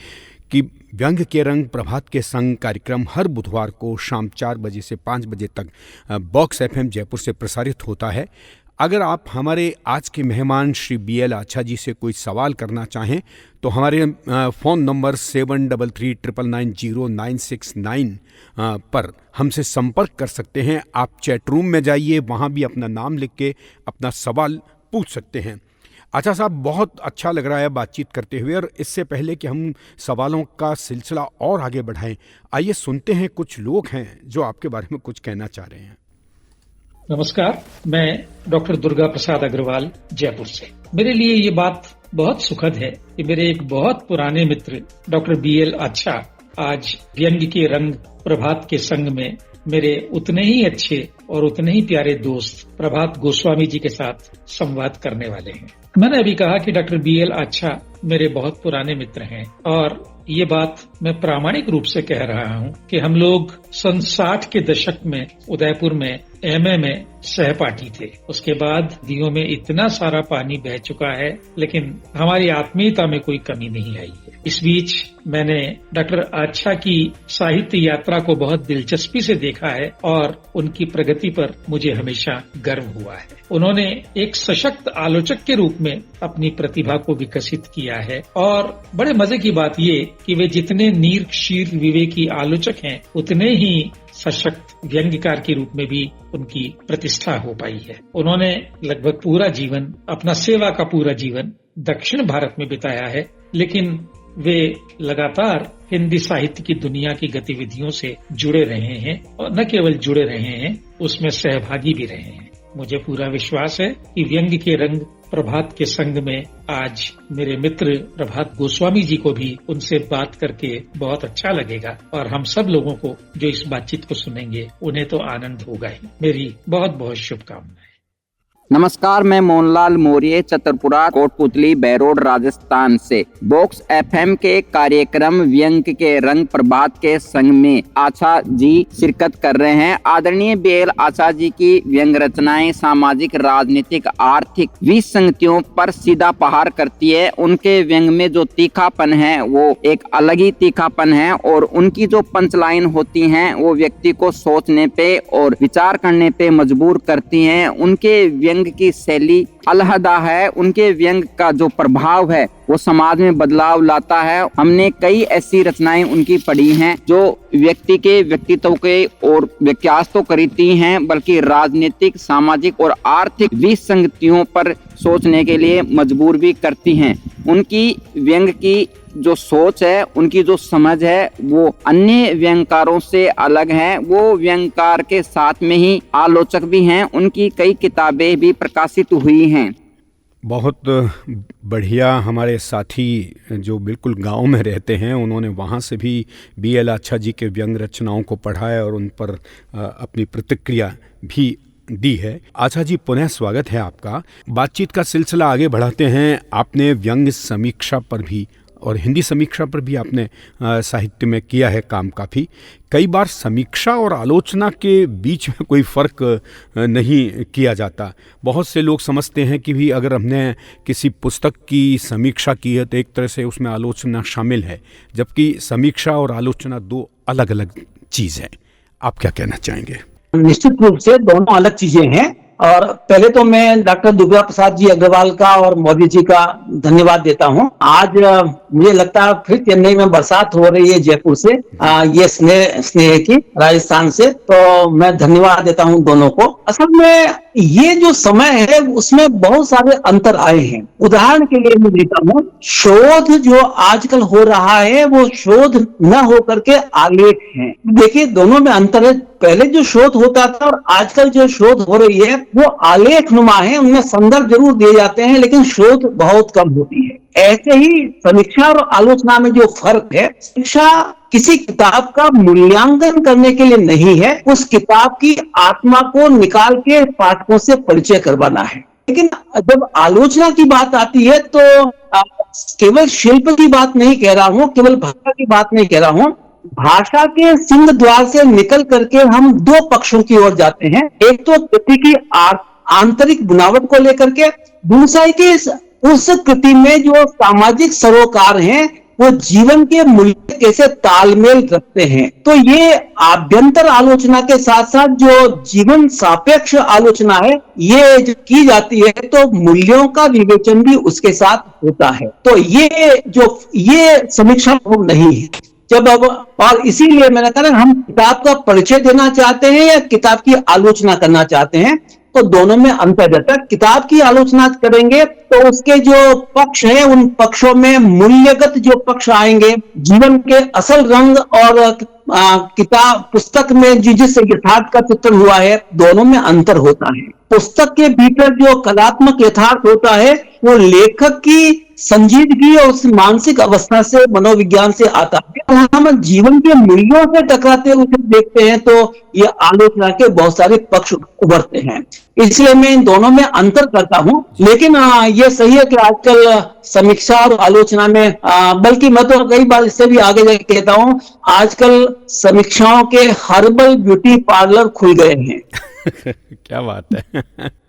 कि व्यंग के रंग प्रभात के संग कार्यक्रम हर बुधवार को शाम 4 बजे से 5 बजे तक बॉक्स FM जयपुर से प्रसारित होता है। अगर आप हमारे आज के मेहमान श्री BL आचा जी से कोई सवाल करना चाहें तो हमारे फ़ोन नंबर 73990969 पर हमसे संपर्क कर सकते हैं। आप चैट रूम में जाइए, वहाँ भी अपना नाम लिख के अपना सवाल पूछ सकते हैं। अच्छा साहब, बहुत अच्छा लग रहा है बातचीत करते हुए और इससे पहले कि हम सवालों का सिलसिला और आगे बढ़ाएं, आइए सुनते हैं कुछ लोग हैं जो आपके बारे में कुछ कहना चाह रहे हैं। नमस्कार, मैं डॉक्टर दुर्गा प्रसाद अग्रवाल जयपुर से। मेरे लिए ये बात बहुत सुखद है कि मेरे एक बहुत पुराने मित्र डॉक्टर BL आचा आज व्यंग के रंग प्रभात के संग में मेरे उतने ही अच्छे और उतने ही प्यारे दोस्त प्रभात गोस्वामी जी के साथ संवाद करने वाले हैं। मैंने अभी कहा कि डॉक्टर BL आचा मेरे बहुत पुराने मित्र हैं और ये बात मैं प्रामाणिक रूप से कह रहा हूँ कि हम लोग सन 60 के दशक में उदयपुर में MA में सहपाठी थे। उसके बाद दियों में इतना सारा पानी बह चुका है लेकिन हमारी आत्मीयता में कोई कमी नहीं आई है। इस बीच मैंने डॉक्टर आचा की साहित्य यात्रा को बहुत दिलचस्पी से देखा है और उनकी प्रगति पर मुझे हमेशा गर्व हुआ है। उन्होंने एक सशक्त आलोचक के रूप में अपनी प्रतिभा को विकसित किया है और बड़े मजे की बात ये कि वे जितने नीर शीर विवेकी आलोचक हैं उतने ही सशक्त व्यंग्यकार के रूप में भी उनकी प्रतिष्ठा हो पाई है। उन्होंने लगभग पूरा जीवन, अपना सेवा का पूरा जीवन दक्षिण भारत में बिताया है, लेकिन वे लगातार हिंदी साहित्य की दुनिया की गतिविधियों से जुड़े रहे हैं और न केवल जुड़े रहे हैं, उसमें सहभागी भी रहे हैं। मुझे पूरा विश्वास है कि व्यंग के रंग प्रभात के संग में आज मेरे मित्र प्रभात गोस्वामी जी को भी उनसे बात करके बहुत अच्छा लगेगा और हम सब लोगों को जो इस बातचीत को सुनेंगे उन्हें तो आनंद होगा ही। मेरी बहुत बहुत शुभकामनाएं। नमस्कार, मैं मोहनलाल मौर्य चतरपुरा कोटपुतली बैरोड राजस्थान से। बॉक्स FM के कार्यक्रम व्यंग के रंग प्रभात के संग में आचा जी शिरकत कर रहे हैं। आदरणीय BL आचा जी की व्यंग रचनाएं सामाजिक, राजनीतिक, आर्थिक विसंगतियों पर सीधा प्रहार करती है। उनके व्यंग में जो तीखापन है वो एक अलग ही तीखापन है और उनकी जो पंचलाइन होती हैं वो व्यक्ति को सोचने पे और विचार करने पे मजबूर करती हैं। उनके व्यंग की शैली अलहदा है। उनके व्यंग का जो प्रभाव है वो समाज में बदलाव लाता है। हमने कई ऐसी रचनाएं उनकी पढ़ी हैं जो व्यक्ति के व्यक्तित्व के और विकास तो करती हैं बल्कि राजनीतिक, सामाजिक और आर्थिक विसंगतियों पर सोचने के लिए मजबूर भी करती हैं। उनकी व्यंग की जो सोच है, उनकी जो समझ है वो अन्य व्यंगकारों से अलग है। वो व्यंगकार के साथ में ही आलोचक भी हैं। उनकी कई किताबें भी प्रकाशित हुई हैं। बहुत बढ़िया। हमारे साथी जो बिल्कुल गांव में रहते हैं उन्होंने वहां से भी BL आचा जी के व्यंग रचनाओं को पढ़ा है और उन पर अपनी प्रतिक्रिया भी दी है। आचा जी, पुनः स्वागत है आपका। बातचीत का सिलसिला आगे बढ़ाते हैं। आपने व्यंग समीक्षा पर भी और हिंदी समीक्षा पर भी आपने साहित्य में किया है काम काफ़ी। कई बार समीक्षा और आलोचना के बीच में कोई फ़र्क नहीं किया जाता। बहुत से लोग समझते हैं कि भी अगर हमने किसी पुस्तक की समीक्षा की है तो एक तरह से उसमें आलोचना शामिल है, जबकि समीक्षा और आलोचना दो अलग अलग चीज़ हैं। आप क्या कहना चाहेंगे? निश्चित रूप से दोनों अलग चीजें हैं और पहले तो मैं डॉक्टर दुर्गा प्रसाद जी अग्रवाल का और मौर्य जी का धन्यवाद देता हूं। आज मुझे लगता है फिर चेन्नई में बरसात हो रही है जयपुर से, ये स्नेह की राजस्थान से, तो मैं धन्यवाद देता हूं दोनों को। असल में ये जो समय है उसमें बहुत सारे अंतर आए हैं। उदाहरण के लिए मैं देता हूं, शोध जो आजकल हो रहा है वो शोध न होकर के आलेख है। देखिए दोनों में अंतर है। पहले जो शोध होता था और आजकल जो शोध हो रही है वो आलेख नुमा है, उनमें संदर्भ जरूर दिए जाते हैं लेकिन शोध बहुत कम होती है। ऐसे ही समीक्षा और आलोचना में जो फर्क है, समीक्षा किसी किताब का मूल्यांकन करने के लिए नहीं है, उस किताब की आत्मा को निकाल के पाठकों से परिचय करवाना है। लेकिन जब आलोचना की बात आती है तो केवल शिल्प की बात नहीं कह रहा हूं, केवल भाषा की बात नहीं कह रहा हूं। भाषा के सिंह द्वार से निकल करके हम दो पक्षों की ओर जाते हैं। एक तो कृति की आंतरिक बनावट को लेकर के, दूसरा है कि उस कृति में जो सामाजिक सरोकार हैं वो जीवन के मूल्य कैसे तालमेल रखते हैं। तो ये आभ्यंतर आलोचना के साथ साथ जो जीवन सापेक्ष आलोचना है ये जो की जाती है तो मूल्यों का विवेचन भी उसके साथ होता है। तो ये समीक्षा नहीं है। जब अब और इसीलिए मैंने कहा हम किताब का परिचय देना चाहते हैं या किताब की आलोचना करना चाहते हैं, तो दोनों में अंतर रहता है। किताब की आलोचना करेंगे तो उसके जो पक्ष हैं उन पक्षों में मूल्यगत जो पक्ष आएंगे, जीवन के असल रंग और किताब पुस्तक में जिस यथार्थ का चित्रण हुआ है दोनों में अंतर होता है। पुस्तक के भीतर जो कलात्मक यथार्थ होता है वो लेखक की संजीदगी और उस मानसिक अवस्था से, मनोविज्ञान से आता है। हम जीवन के मूल्यों से टकराते हुए देखते हैं तो ये आलोचना के बहुत सारे पक्ष उभरते हैं। इसलिए मैं इन दोनों में अंतर करता हूं। लेकिन ये सही है कि आजकल समीक्षा और आलोचना में बल्कि मैं तो कई बार इससे भी आगे जाके कहता हूं, आजकल समीक्षाओं के हर्बल ब्यूटी पार्लर खुल गए हैं। क्या बात है।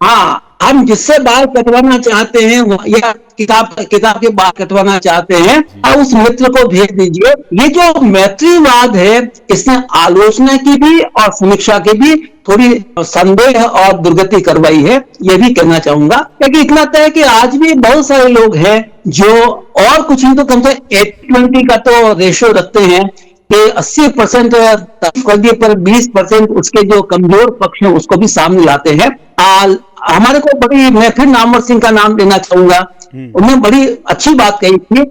हाँ, हम जिससे बाल कटवाना चाहते हैं या किताब के बाल कटवाना चाहते हैं, आप उस मित्र को भेज दीजिए। ये जो मैत्रीवाद है इसने आलोचना की भी और समीक्षा की भी थोड़ी संदेह और दुर्गति करवाई है, ये भी कहना चाहूंगा। क्योंकि इतना तय है कि आज भी बहुत सारे लोग हैं जो और कुछ नहीं तो कम से 80-20 का तो रेशियो रखते हैं कि 80% पर 20% उसके जो कमजोर पक्ष हैं उसको भी सामने लाते हैं। हमारे को बड़ी, मैं फिर नामवर सिंह का नाम लेना चाहूंगा, उन्होंने बड़ी अच्छी बात कही थी।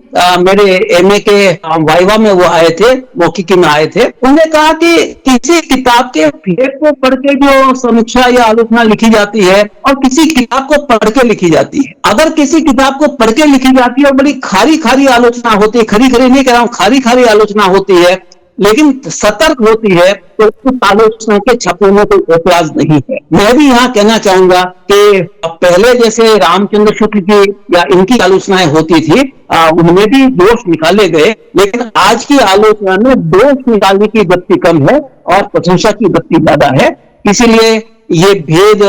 मेरे एमए के वाइवा में वो आए थे, मौखिकी में आए थे। उन्होंने कहा कि किसी किताब के फेर को पढ़ के जो समीक्षा या आलोचना लिखी जाती है और किसी किताब को पढ़ के लिखी जाती है। अगर किसी किताब को पढ़ के लिखी जाती है और बड़ी खारी खारी आलोचना होती है, खरी खरी नहीं कह रहा हूं, खारी खारी आलोचना होती है लेकिन सतर्क होती है, तो उस आलोचना के छपने में कोई ऐतराज नहीं है। मैं भी यहाँ कहना चाहूंगा कि पहले जैसे रामचंद्र शुक्ल की या इनकी आलोचनाएं होती थी, उनमें भी दोष निकाले गए, लेकिन आज की आलोचना में दोष निकालने की गति कम है और प्रशंसा की गति ज्यादा है। इसीलिए ये भेद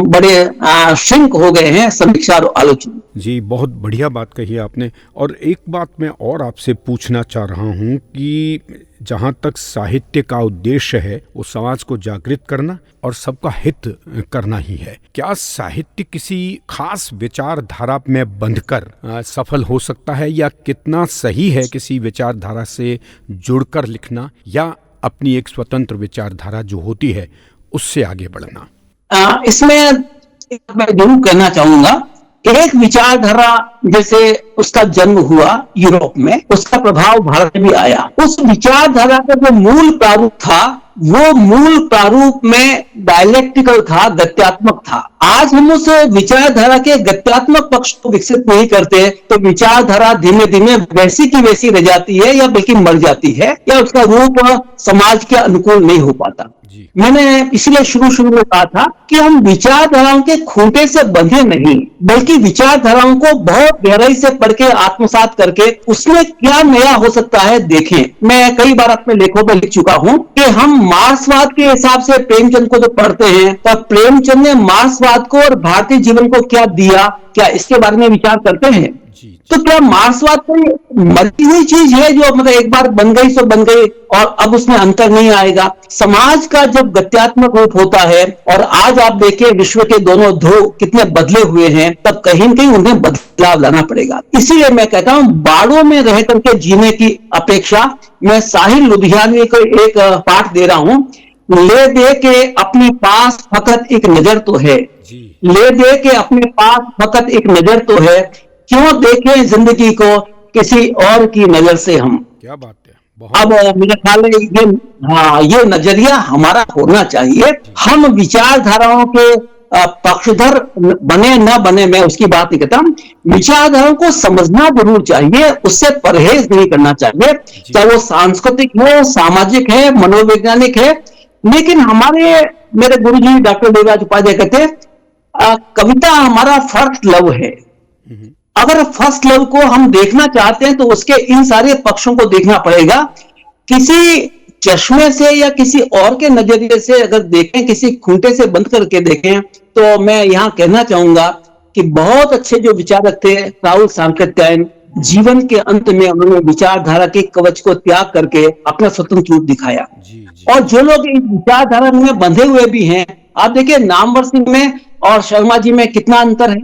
बड़े श्रिंक हो गए हैं समीक्षा और आलोचना। जी, बहुत बढ़िया बात कही आपने। और एक बात मैं और आपसे पूछना चाह रहा हूँ कि जहाँ तक साहित्य का उद्देश्य है वो समाज को जागृत करना और सबका हित करना ही है, क्या साहित्य किसी खास विचारधारा में बंधकर सफल हो सकता है, या कितना सही है किसी विचारधारा से जुड़कर लिखना या अपनी एक स्वतंत्र विचारधारा जो होती है उससे आगे बढ़ना? इसमें मैं जरूर कहना चाहूंगा, एक विचारधारा जैसे उसका जन्म हुआ यूरोप में, उसका प्रभाव भारत में भी आया। उस विचारधारा का जो मूल प्रारूप था वो मूल प्रारूप में डायलेक्टिकल था, गत्यात्मक था। आज हम उस विचारधारा के गत्यात्मक पक्ष को विकसित नहीं करते तो विचारधारा धीमे धीमे वैसी की वैसी रह जाती है या बल्कि मर जाती है, या उसका रूप समाज के अनुकूल नहीं हो पाता। मैंने इसलिए शुरू में कहा था कि हम विचारधाराओं के खूंटे से बंधे नहीं, बल्कि विचारधाराओं को बहुत गहराई से पढ़ के आत्मसात करके उसमें क्या नया हो सकता है देखें। मैं कई बार अपने लेखों में लिख चुका हूं कि हम मार्क्सवाद के हिसाब से प्रेमचंद को जो पढ़ते हैं तो प्रेमचंद ने मार्क्सवाद को और भारतीय जीवन को क्या दिया, क्या इसके बारे में विचार करते हैं? तो क्या मार्क्सवाद कोई मरी हुई चीज है जो मतलब एक बार बन गई सो बन गई और अब उसमें अंतर नहीं आएगा? समाज का जब गत्यात्मक रूप होता है, और आज आप देखिए विश्व के दोनों ध्रुव कितने बदले हुए हैं, तब कहीं न कहीं उन्हें बदलाव लाना पड़ेगा। इसीलिए मैं कहता हूं बाड़ों में रह करके जीने की अपेक्षा मैं साहिल लुधियानवी को एक पाठ दे रहा हूं, ले दे के अपने पास फकत एक नजर तो है, ले दे के अपने पास फकत एक नजर तो है, क्यों देखें जिंदगी को किसी और की नजर से हम। क्या बात है। अब मेरा ख्याल है ये नजरिया हमारा होना चाहिए। हम विचारधाराओं के पक्षधर बने न बने, मैं उसकी बात नहीं करता, विचारधाराओं को समझना जरूर चाहिए, उससे परहेज नहीं करना चाहिए, चाहे वो सांस्कृतिक है, सामाजिक है, मनोवैज्ञानिक है। लेकिन मेरे गुरुजी डॉक्टर देवराज उपाध्याय कहते कविता हमारा फर्स्ट लव है। अगर फर्स्ट लव को हम देखना चाहते हैं तो उसके इन सारे पक्षों को देखना पड़ेगा। किसी चश्मे से या किसी और के नजरिए से अगर देखें, किसी खूंटे से बंद करके देखें, तो मैं यहां कहना चाहूंगा कि बहुत अच्छे जो विचारक थे राहुल सांकृत्यायन, जीवन के अंत में उन्होंने विचारधारा के कवच को त्याग करके अपना स्वतंत्र रूप दिखाया। और जो लोग इस विचारधारा में बंधे हुए भी हैं, आप देखिए नामवर सिंह में और शर्मा जी में कितना अंतर है।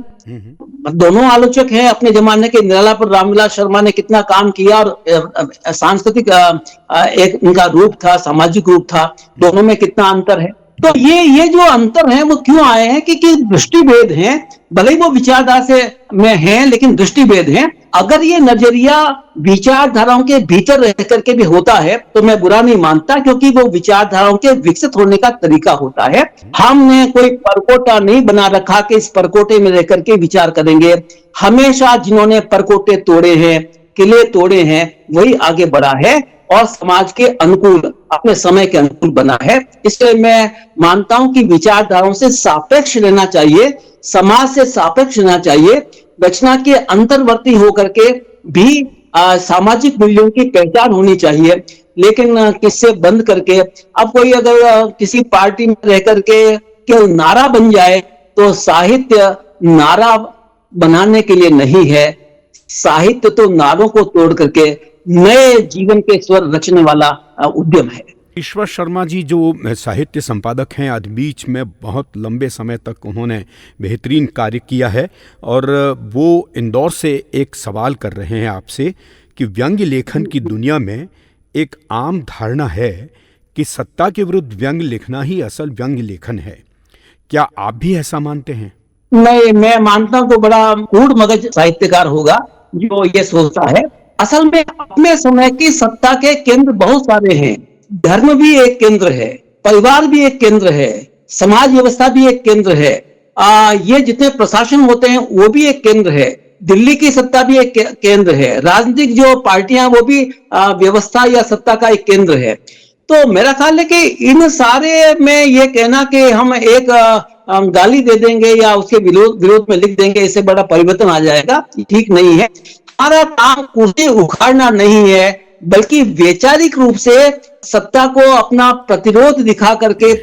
दोनों आलोचक हैं अपने जमाने के। निराला पर रामविलास शर्मा ने कितना काम किया और सांस्कृतिक एक उनका रूप था, सामाजिक रूप था, दोनों में कितना अंतर है। तो ये जो अंतर है वो क्यों आए हैं कि दृष्टिभेद हैं, भले ही वो विचारधारा से में हैं लेकिन दृष्टिभेद हैं। अगर ये नजरिया विचारधाराओं के भीतर रह करके भी होता है तो मैं बुरा नहीं मानता, क्योंकि वो विचारधाराओं के विकसित होने का तरीका होता है। हमने कोई परकोटा नहीं बना रखा कि इस परकोटे में रह करके विचार करेंगे। हमेशा जिन्होंने परकोटे तोड़े हैं, किले तोड़े हैं, वही आगे बढ़ा है और समाज के अनुकूल, अपने समय के अनुकूल बना है। इसलिए मैं मानता हूं कि विचारधाराओं से सापेक्ष रहना चाहिए, समाज से सापेक्ष रहना चाहिए, रचना के अंतर्वर्ती होकर के भी सामाजिक मूल्यों की पहचान होनी चाहिए। लेकिन किससे बंद करके, अब कोई अगर किसी पार्टी में रह करके केवल नारा बन जाए, तो साहित्य नारा बनाने के लिए नहीं है। साहित्य तो नारों को तोड़ करके नए जीवन के स्वर रचने वाला उद्यम है। ईश्वर शर्मा जी जो साहित्य संपादक हैं, आज बीच में बहुत लंबे समय तक उन्होंने बेहतरीन कार्य किया है, और वो इंदौर से एक सवाल कर रहे हैं आपसे कि व्यंग्य लेखन की दुनिया में एक आम धारणा है कि सत्ता के विरुद्ध व्यंग्य लिखना ही असल व्यंग्य लेखन है। क्या आप भी ऐसा मानते हैं? नहीं, मैं मानता हूं तो बड़ा कूढ़ मगज साहित्यकार होगा जो ये सोचता है। असल में अपने समय की सत्ता के केंद्र बहुत सारे हैं। धर्म भी एक केंद्र है, परिवार भी एक केंद्र है, समाज व्यवस्था भी एक केंद्र है, ये जितने प्रशासन होते हैं वो भी एक केंद्र है, दिल्ली की सत्ता भी एक केंद्र है, राजनीतिक जो पार्टियां वो भी व्यवस्था या सत्ता का एक केंद्र है। तो मेरा ख्याल है कि इन सारे में ये कहना कि हम एक गाली दे देंगे या उसके विरोध में लिख देंगे, इससे बड़ा परिवर्तन आ जाएगा, ठीक नहीं है। हमारा काम कुर्सी उखाड़ना नहीं है, बल्कि वैचारिक रूप से सत्ता को अपना प्रतिरोध दिखा करके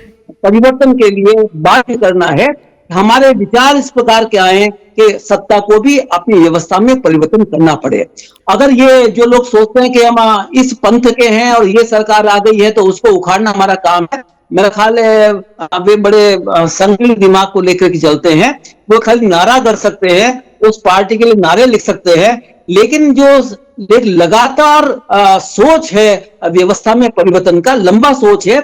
परिवर्तन के लिए बाध्य करना है। हमारे विचार इस प्रकार के आए कि सत्ता को भी अपनी व्यवस्था में परिवर्तन करना पड़े। अगर ये जो लोग सोचते हैं कि हम इस पंथ के हैं और ये सरकार आ गई है तो उसको उखाड़ना हमारा काम है, मेरा ख्याल है वे बड़े संकीर्ण दिमाग को लेकर के चलते हैं। वो खाली नारा कर सकते हैं, उस पार्टी के लिए नारे लिख सकते हैं, लेकिन जो एक लगातार सोच है व्यवस्था में परिवर्तन का, लंबा सोच है,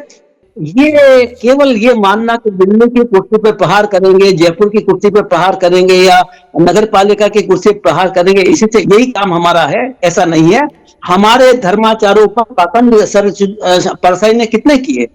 ये केवल ये मानना कि दिल्ली की कुर्सी पर प्रहार करेंगे, जयपुर की कुर्सी पर प्रहार करेंगे या नगर पालिका की कुर्सी पर प्रहार करेंगे, इसी से यही काम हमारा है, ऐसा नहीं है। हमारे धर्माचारों पर पाखंड परसाई ने कितने किए।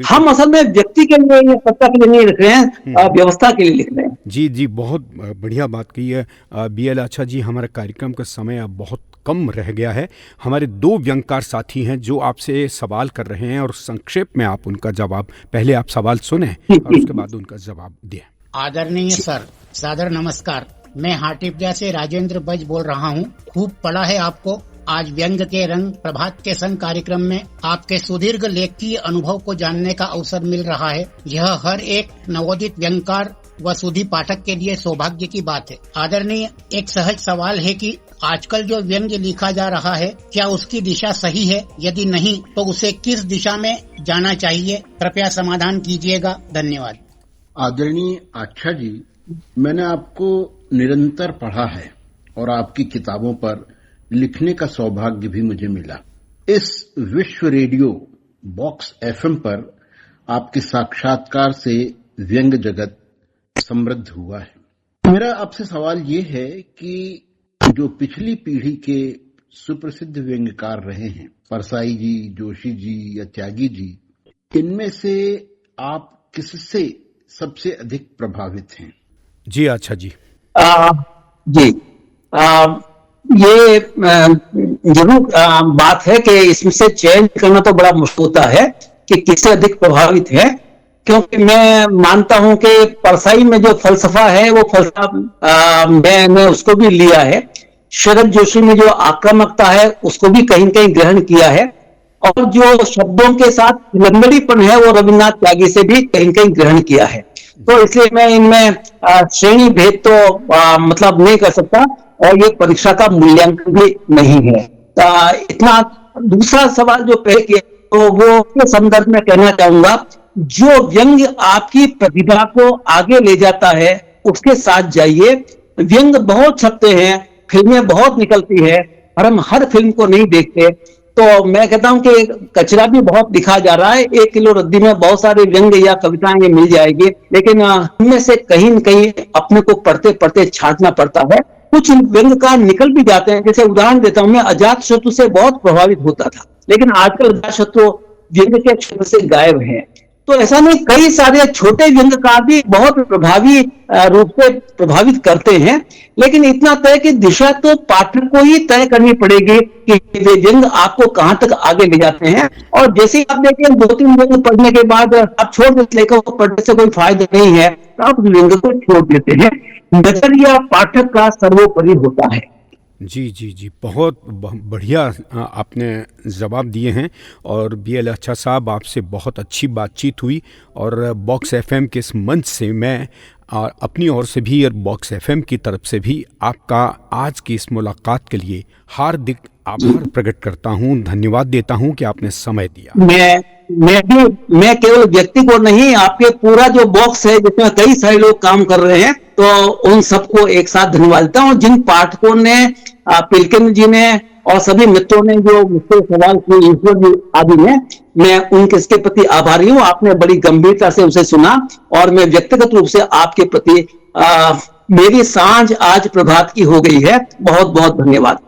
हम असल में व्यक्ति के लिए या सत्ता के लिए नहीं लिख रहे हैं, व्यवस्था के लिए लिख रहे हैं। जी जी, बहुत बढ़िया बात कही है बीएल आच्छा जी। हमारे कार्यक्रम का समय अब बहुत कम रह गया है। हमारे दो व्यंगकार साथी हैं जो आपसे सवाल कर रहे हैं, और संक्षेप में आप उनका जवाब, पहले आप सवाल सुने और उसके बाद उनका जवाब दें। आदरणीय सर, सादर नमस्कार। मैं हाटीपजा से राजेंद्र बज बोल रहा हूँ। खूब पढ़ा है आपको। आज व्यंग के रंग प्रभात के संग कार्यक्रम में आपके सुदीर्घ लेखकीय अनुभव को जानने का अवसर मिल रहा है। यह हर एक नवोदित व्यंगकार व सुधी पाठक के लिए सौभाग्य की बात है। आदरणीय, एक सहज सवाल है कि आजकल जो व्यंग्य लिखा जा रहा है, क्या उसकी दिशा सही है? यदि नहीं तो उसे किस दिशा में जाना चाहिए? कृपया समाधान कीजिएगा। धन्यवाद। आदरणीय आच्छा जी, मैंने आपको निरंतर पढ़ा है और आपकी किताबों पर लिखने का सौभाग्य भी मुझे मिला। इस विश्व रेडियो बॉक्स एफएम पर आपके साक्षात्कार से व्यंग जगत समृद्ध हुआ है। मेरा आपसे सवाल ये है कि जो पिछली पीढ़ी के सुप्रसिद्ध व्यंग्यकार रहे हैं, परसाई जी, जोशी जी या त्यागी जी, इनमें से आप किससे सबसे अधिक प्रभावित हैं? जी अच्छा जी। जी ये जरूर बात है कि इसमें से चयन करना तो बड़ा मुश्किल होता है कि किससे अधिक प्रभावित है, क्योंकि मैं मानता हूं कि परसाई में जो फलसफा है वो फलसफा मैंने उसको भी लिया है। शरद जोशी में जो आक्रामकता है उसको भी कहीं कहीं ग्रहण किया है, और जो शब्दों के साथ लंगड़ीपन है वो रविन्द्रनाथ त्यागी से भी कहीं कहीं ग्रहण किया है। तो इसलिए मैं इनमें श्रेणी भेद तो मतलब नहीं कर सकता, और ये परीक्षा का मूल्यांकन भी नहीं है। इतना। दूसरा सवाल जो पहले किया तो वो के संदर्भ में कहना चाहूंगा, जो व्यंग आपकी प्रतिभा को आगे ले जाता है उसके साथ जाइए। व्यंग बहुत छपते हैं, फिल्में बहुत निकलती है, और हम हर फिल्म को नहीं देखते। तो मैं कहता हूं कि कचरा भी बहुत दिखा जा रहा है। 1 किलो रद्दी में बहुत सारे व्यंग या कविताएं ये मिल जाएगी, लेकिन उनमें से कहीं न कहीं अपने को पढ़ते पढ़ते छांटना पड़ता है। कुछ व्यंगकार निकल भी जाते हैं। जैसे उदाहरण देता हूं, मैं अजातशत्रु से बहुत प्रभावित होता था, लेकिन आजकल अजातशत्रु व्यंग के क्षेत्र से गायब है। तो ऐसा नहीं, कई सारे छोटे व्यंगकार भी बहुत प्रभावी रूप से प्रभावित करते हैं, लेकिन इतना तय कि दिशा तो पाठक को ही तय करनी पड़ेगी कि वे व्यंग आपको कहां तक आगे ले जाते हैं। और जैसे ही आप देखें 2-3 व्यंग पढ़ने के बाद आप छोड़ देते, लेखक को पढ़ने से कोई फायदा नहीं है, तो आप व्यंग को छोड़ देते हैं। नजरिया पाठक का सर्वोपरि होता है। जी जी जी, बहुत बढ़िया आपने जवाब दिए हैं। और BL अच्छा साहब, आपसे बहुत अच्छी बातचीत हुई, और बॉक्स FM के इस मंच से मैं अपनी ओर से भी और बॉक्स FM की तरफ से भी आपका आज की इस मुलाकात के लिए हार्दिक आभार प्रकट करता हूं, धन्यवाद देता हूं कि आपने समय दिया। मैं केवल व्यक्ति को नहीं, आपके पूरा जो बॉक्स है जिसमें कई सारे लोग काम कर रहे हैं, तो उन सबको एक साथ धन्यवाद देता हूं। जिन पाठकों ने, पिलकिन जी ने और सभी मित्रों ने जो मुझसे सवाल किए ईश्वर आदि ने, मैं उनके इसके प्रति आभारी हूं। आपने बड़ी गंभीरता से उसे सुना, और मैं व्यक्तिगत रूप से आपके प्रति मेरी सांझ आज प्रभात की हो गई है। बहुत बहुत धन्यवाद।